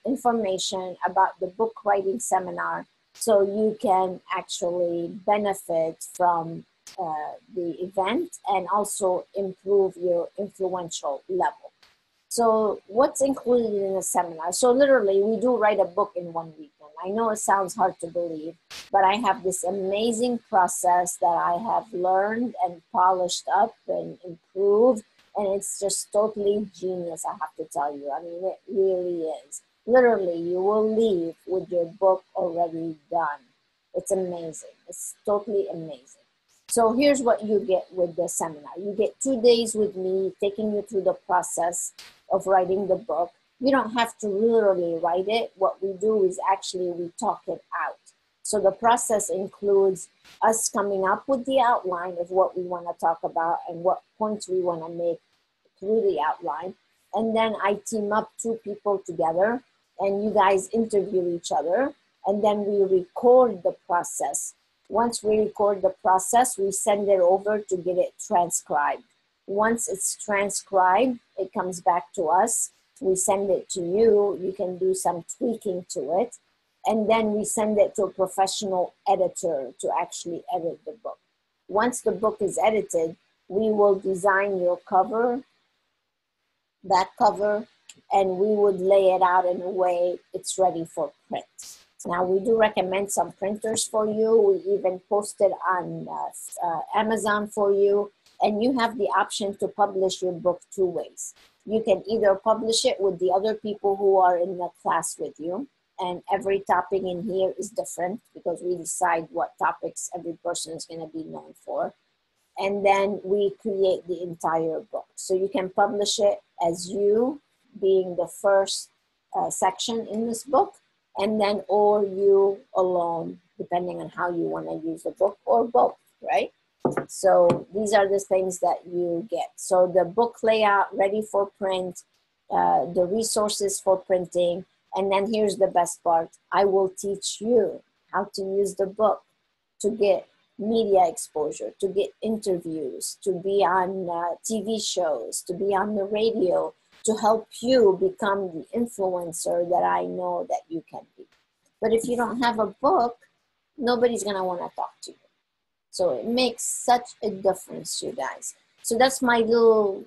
Speaker 1: information about the book writing seminar, so you can actually benefit from the event and also improve your influential level. So what's included in the seminar? So literally, we do write a book in one weekend. I know it sounds hard to believe, but I have this amazing process that I have learned and polished up and improved. And it's just totally genius, I have to tell you. I mean, it really is. Literally, you will leave with your book already done. It's amazing. It's totally amazing. So here's what you get with the seminar. You get 2 days with me, taking you through the process of writing the book. You don't have to literally write it. What we do is actually we talk it out. So the process includes us coming up with the outline of what we want to talk about and what points we want to make through the outline. And then I team up 2 people together, and you guys interview each other, and then we record the process. Once we record the process, we send it over to get it transcribed. Once it's transcribed, it comes back to us. We send it to you. You can do some tweaking to it. And then we send it to a professional editor to actually edit the book. Once the book is edited, we will design your cover, that cover, and we would lay it out in a way it's ready for print. Now, we do recommend some printers for you. We even post it on Amazon for you. And you have the option to publish your book 2 ways. You can either publish it with the other people who are in the class with you. And every topic in here is different, because we decide what topics every person is going to be known for. And then we create the entire book. So you can publish it as you being the first section in this book, and then or you alone, depending on how you want to use the book, or both, right? So these are the things that you get. So the book layout ready for print, the resources for printing, and then here's the best part. I will teach you how to use the book to get media exposure, to get interviews, to be on TV shows, to be on the radio, to help you become the influencer that I know that you can be. But if you don't have a book, nobody's gonna wanna talk to you. So it makes such a difference, you guys. So that's my little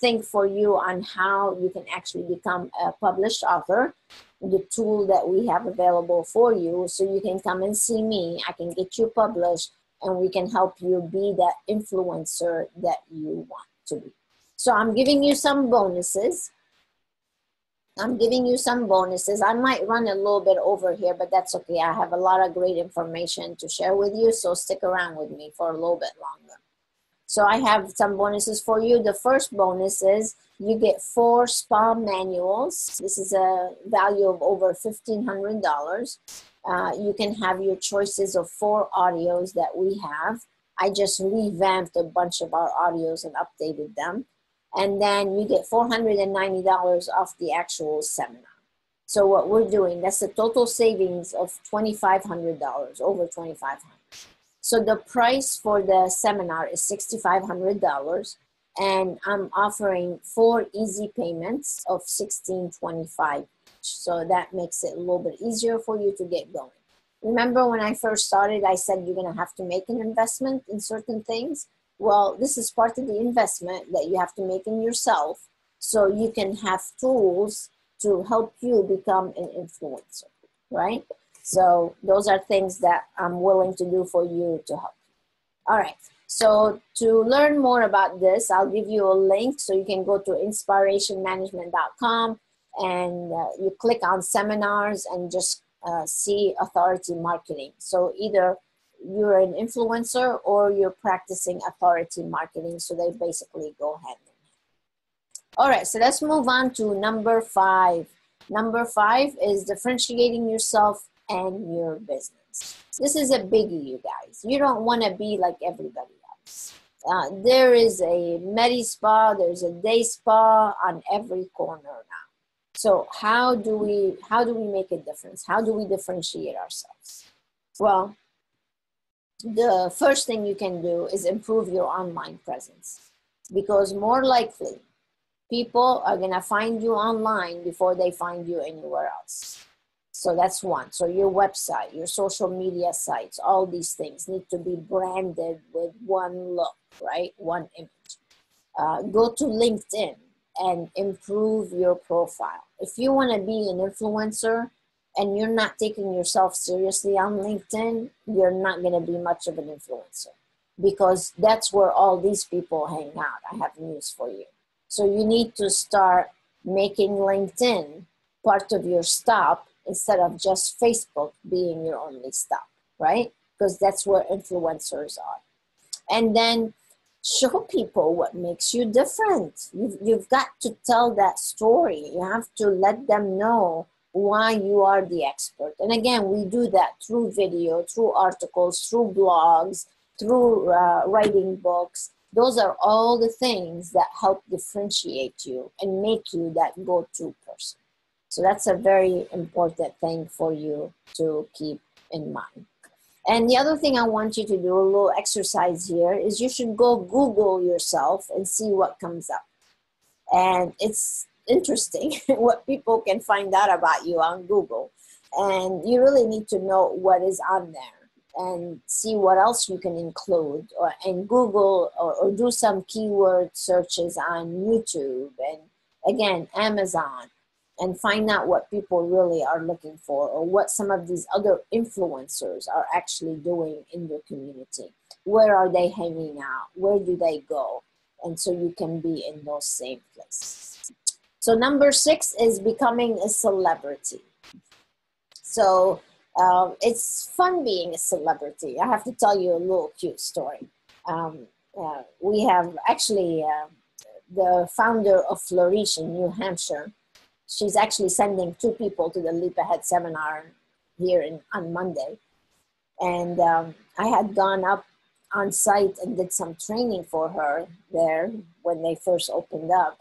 Speaker 1: thing for you on how you can actually become a published author, the tool that we have available for you. So you can come and see me, I can get you published, and we can help you be that influencer that you want to be. So I'm giving you some bonuses. I might run a little bit over here, but that's okay. I have a lot of great information to share with you, so stick around with me for a little bit longer. So I have some bonuses for you. The first bonus is you get 4 spa manuals. This is a value of over $1,500. You can have your choices of 4 audios that we have. I just revamped a bunch of our audios and updated them. And then you get $490 off the actual seminar. So what we're doing, that's a total savings of $2,500, over $2,500. So the price for the seminar is $6,500, and I'm offering 4 easy payments of $1,625. So that makes it a little bit easier for you to get going. Remember when I first started, I said you're gonna have to make an investment in certain things? Well, this is part of the investment that you have to make in yourself, so you can have tools to help you become an influencer, right? So those are things that I'm willing to do for you to help you. All right, so to learn more about this, I'll give you a link so you can go to inspirationmanagement.com, and you click on seminars and just see authority marketing. So either you're an influencer or you're practicing authority marketing, so they basically go hand in hand. All right, so let's move on to number 5. Number 5 is differentiating yourself and your business. This is a biggie, you guys. You don't want to be like everybody else. There is a Medi Spa, there's a day spa on every corner now. So how do we make a difference? How do we differentiate ourselves? Well, the first thing you can do is improve your online presence, because more likely people are going to find you online before they find you anywhere else. So that's one. So your website, your social media sites, all these things need to be branded with one look, right? One image. Go to LinkedIn and improve your profile. If you want to be an influencer and you're not taking yourself seriously on LinkedIn, you're not going to be much of an influencer, because that's where all these people hang out. I have news for you. So you need to start making LinkedIn part of your stop instead of just Facebook being your only stop, right? Because that's where influencers are. And then show people what makes you different. You've got to tell that story. You have to let them know why you are the expert. And again, we do that through video, through articles, through blogs, through writing books. Those are all the things that help differentiate you and make you that go-to person. So that's a very important thing for you to keep in mind. And the other thing I want you to do, a little exercise here, is you should go Google yourself and see what comes up. And it's interesting what people can find out about you on Google. And you really need to know what is on there and see what else you can include, and Google or do some keyword searches on YouTube and again, Amazon, and find out what people really are looking for, or what some of these other influencers are actually doing in your community. Where are they hanging out? Where do they go? And so you can be in those same places. So number 6 is becoming a celebrity. So it's fun being a celebrity. I have to tell you a little cute story. We have actually the founder of Flourish in New Hampshire. She's actually sending 2 people to the Leap Ahead seminar here on Monday. And I had gone up on site and did some training for her there when they first opened up.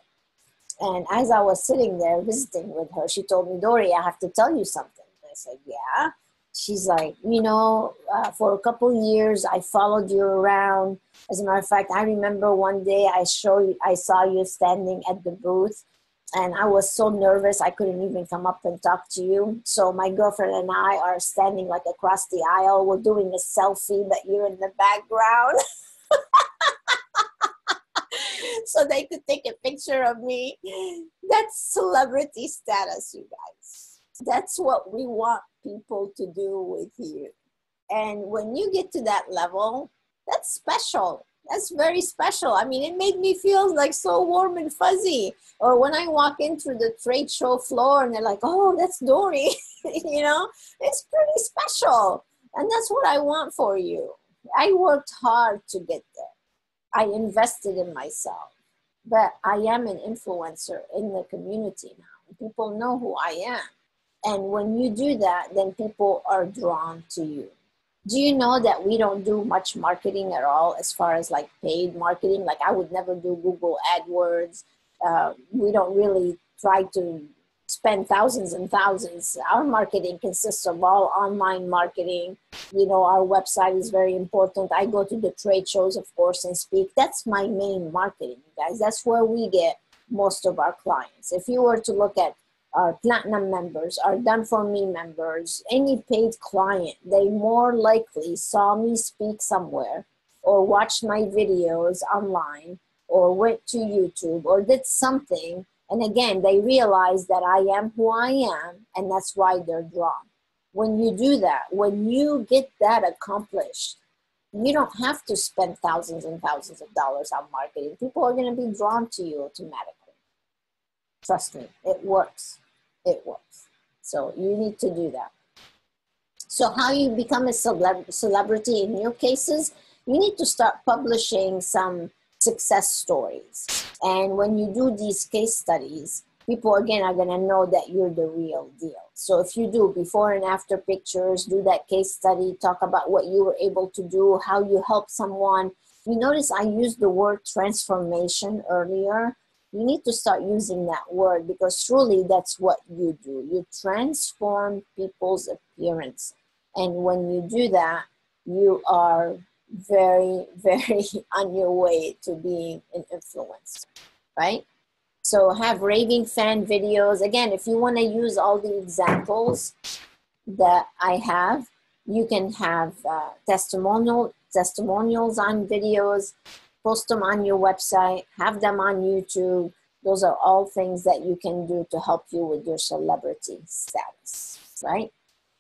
Speaker 1: And as I was sitting there visiting with her, she told me, "Dory, I have to tell you something." I said, "Yeah." She's like, "You know, for a couple of years, I followed you around. As a matter of fact, I remember one day I saw you standing at the booth, and I was so nervous I couldn't even come up and talk to you. So my girlfriend and I are standing like across the aisle. We're doing a selfie, but you're in the background." So they could take a picture of me. That's celebrity status, you guys. That's what we want people to do with you. And when you get to that level, that's special. That's very special. I mean, it made me feel like so warm and fuzzy. Or when I walk in through the trade show floor and they're like, "Oh, that's Dory." You know, it's pretty special. And that's what I want for you. I worked hard to get there. I invested in myself. But I am an influencer in the community now. People know who I am. And when you do that, then people are drawn to you. Do you know that we don't do much marketing at all as far as like paid marketing? Like I would never do Google AdWords. We don't really try to spend thousands and thousands. Our marketing consists of all online marketing. You know, our website is very important. I go to the trade shows, of course, and speak. That's my main marketing, guys. That's where we get most of our clients. If you were to look at our platinum members, our done for me members, any paid client, they more likely saw me speak somewhere or watched my videos online or went to YouTube or did something. And again, they realize that I am who I am, and that's why they're drawn. When you do that, when you get that accomplished, you don't have to spend thousands and thousands of dollars on marketing. People are going to be drawn to you automatically. Trust me, it works. It works. So you need to do that. So how you become a celebrity in your cases, you need to start publishing some success stories. And when you do these case studies, people again are going to know that you're the real deal. So if you do before and after pictures, do that case study, talk about what you were able to do, how you helped someone. You notice I used the word transformation earlier. You need to start using that word because truly that's what you do. You transform people's appearance. And when you do that, you are very, very on your way to being an influencer, right? So have raving fan videos. Again, if you want to use all the examples that I have, you can have testimonials on videos, post them on your website, have them on YouTube. Those are all things that you can do to help you with your celebrity status, right?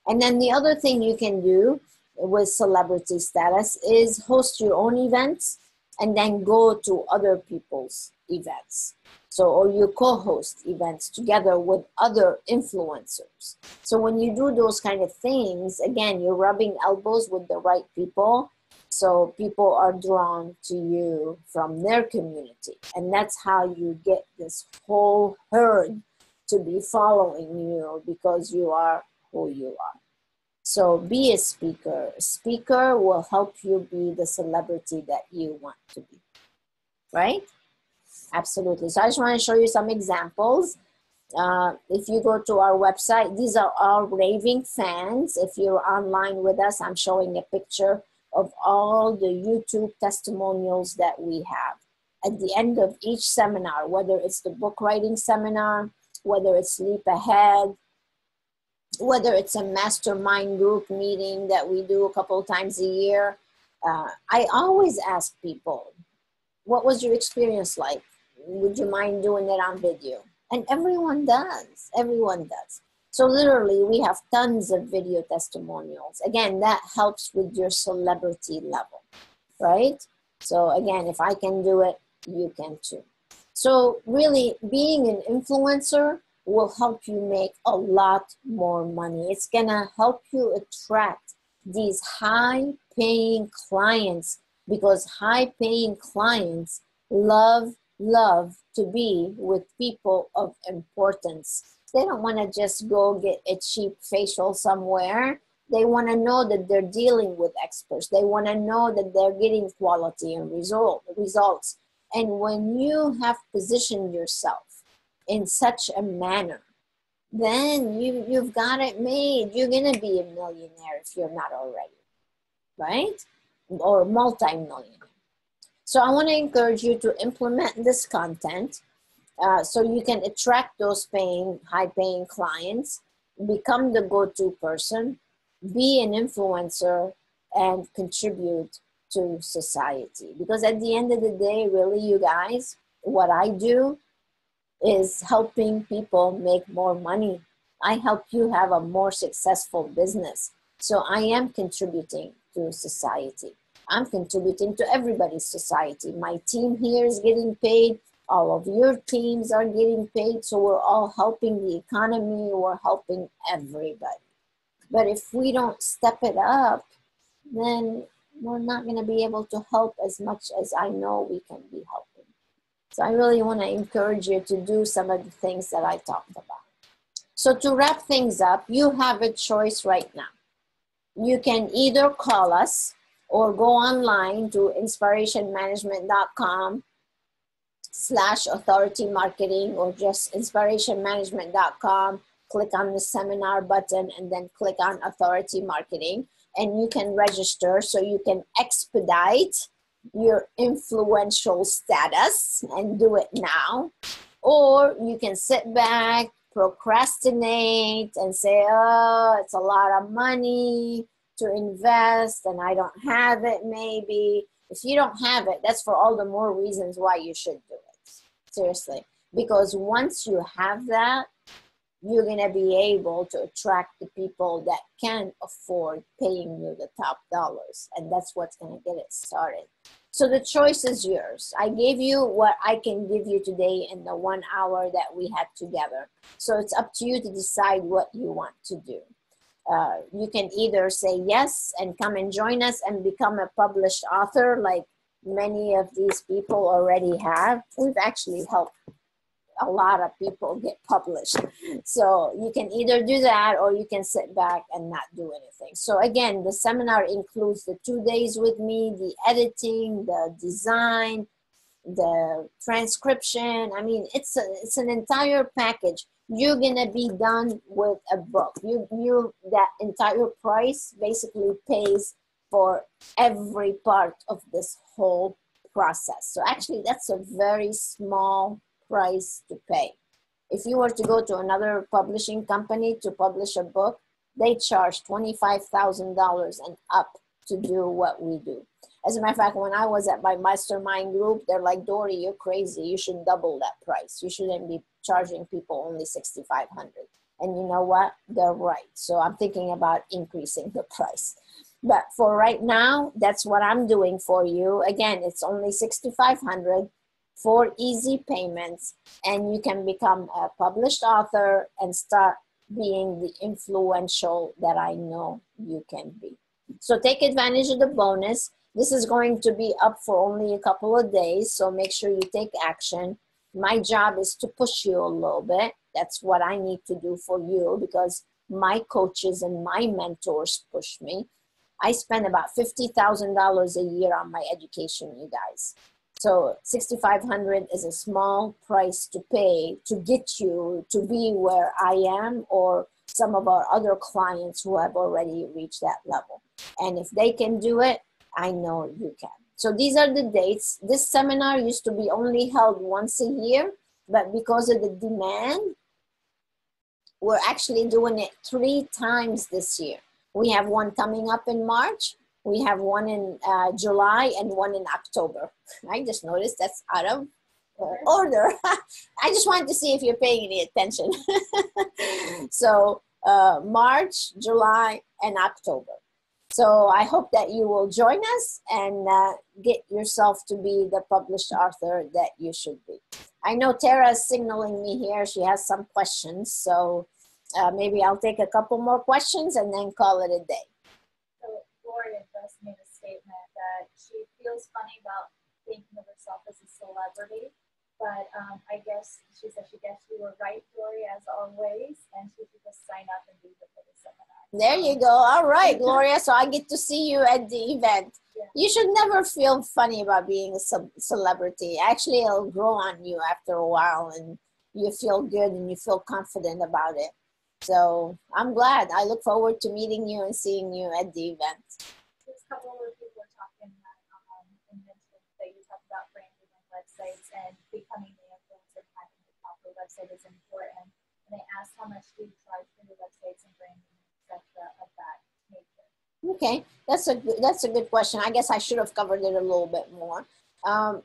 Speaker 1: And then the other thing you can do with celebrity status is host your own events and then go to other people's events. So, or you co-host events together with other influencers. So when you do those kind of things, again, you're rubbing elbows with the right people. So people are drawn to you from their community. And that's how you get this whole herd to be following you because you are who you are. So be a speaker. A speaker will help you be the celebrity that you want to be, right? Absolutely. So I just want to show you some examples. If you go to our website, these are all raving fans. If you're online with us, I'm showing a picture of all the YouTube testimonials that we have. At the end of each seminar, whether it's the book writing seminar, whether it's Leap Ahead, whether it's a mastermind group meeting that we do a couple of times a year, I always ask people, what was your experience like? Would you mind doing it on video? And everyone does. Everyone does. So literally, we have tons of video testimonials. Again, that helps with your celebrity level, right? So again, if I can do it, you can too. So really, being an influencer will help you make a lot more money. It's gonna help you attract these high-paying clients because high-paying clients love to be with people of importance. They don't want to just go get a cheap facial somewhere. They want to know that they're dealing with experts. They want to know that they're getting quality and results. And when you have positioned yourself in such a manner, then you've got it made. You're going to be a millionaire if you're not already, right? Or multi-millionaire. So I want to encourage you to implement this content so you can attract those high-paying clients, become the go-to person, be an influencer, and contribute to society. Because at the end of the day, really, you guys, what I do is helping people make more money. I help you have a more successful business. So I am contributing to society. I'm contributing to everybody's society. My team here is getting paid. All of your teams are getting paid. So we're all helping the economy. We're helping everybody. But if we don't step it up, then we're not going to be able to help as much as I know we can be helping. So I really want to encourage you to do some of the things that I talked about. So to wrap things up, you have a choice right now. You can either call us or go online to inspirationmanagement.com /authority marketing, or just inspirationmanagement.com. Click on the seminar button and then click on authority marketing, and you can register so you can expedite your influential status and do it now. Or you can sit back, procrastinate, and say, oh, it's a lot of money to invest and I don't have it maybe. If you don't have it, that's for all the more reasons why you should do it. Seriously. Because once you have that, you're going to be able to attract the people that can afford paying you the top dollars. And that's what's going to get it started. So the choice is yours. I gave you what I can give you today in the 1 hour that we had together. So it's up to you to decide what you want to do. You can either say yes and come and join us and become a published author like many of these people already have. We've actually helped a lot of people get published. So you can either do that or you can sit back and not do anything. So again, the seminar includes the 2 days with me, the editing, the design, the transcription. I mean, it's an entire package. You're gonna be done with a book. That entire price basically pays for every part of this whole process. So actually that's a very small price to pay. If you were to go to another publishing company to publish a book, they charge $25,000 and up to do what we do. As a matter of fact, when I was at my mastermind group, they're like, Dory, you're crazy. You should double that price. You shouldn't be charging people only $6,500. And you know what? They're right. So I'm thinking about increasing the price. But for right now, that's what I'm doing for you. Again, it's only $6,500 for easy payments, and you can become a published author and start being the influential that I know you can be. So take advantage of the bonus. This is going to be up for only a couple of days, so make sure you take action. My job is to push you a little bit. That's what I need to do for you, because my coaches and my mentors push me. I spend about $50,000 a year on my education, you guys. So $6,500 is a small price to pay to get you to be where I am, or some of our other clients who have already reached that level. And if they can do it, I know you can. So these are the dates. This seminar used to be only held once a year, but because of the demand, we're actually doing it 3 times this year. We have one coming up in March. We have one in July and one in October. I just noticed that's out of order. I just wanted to see if you're paying any attention. So March, July, and October. So I hope that you will join us and get yourself to be the published author that you should be. I know Tara is signaling me here. She has some questions. So maybe I'll take a couple more questions and then call it a day.
Speaker 2: Gloria just made a statement that she feels funny about thinking of herself as a celebrity, but I guess she said you were right, Gloria, as always, and she should just sign up and be for the seminar.
Speaker 1: There you go. All right, Gloria. So I get to see you at the event. Yeah. You should never feel funny about being a celebrity. Actually, it'll grow on you after a while, and you feel good and you feel confident about it. So I'm glad. I look forward to meeting you and seeing you at the event.
Speaker 2: There's a couple of people are talking and mentioned that you talked about branding and websites and becoming the influencer, having the proper website is important. And they asked how much do you charge for your websites and branding, etc. of that nature.
Speaker 1: Okay, that's a good question. I guess I should have covered it a little bit more.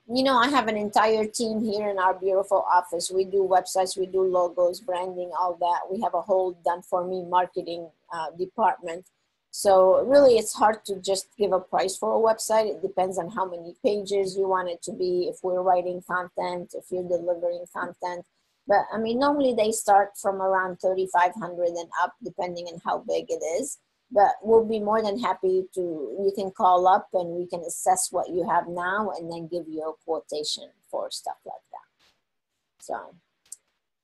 Speaker 1: You know, I have an entire team here in our beautiful office. We do websites, we do logos, branding, all that. We have a whole done-for-me marketing department. So really, it's hard to just give a price for a website. It depends on how many pages you want it to be, if we're writing content, if you're delivering content. But I mean, normally they start from around 3,500 and up, depending on how big it is. But we'll be more than happy to, you can call up and we can assess what you have now and then give you a quotation for stuff like that. So,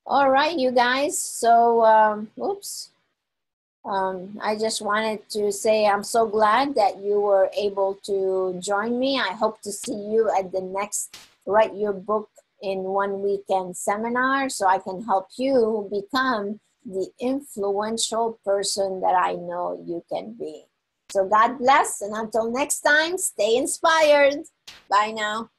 Speaker 1: all right, you guys. So, I just wanted to say I'm so glad that you were able to join me. I hope to see you at the next Write Your Book in one weekend seminar so I can help you become the influential person that I know you can be. So God bless, and until next time, stay inspired. Bye now.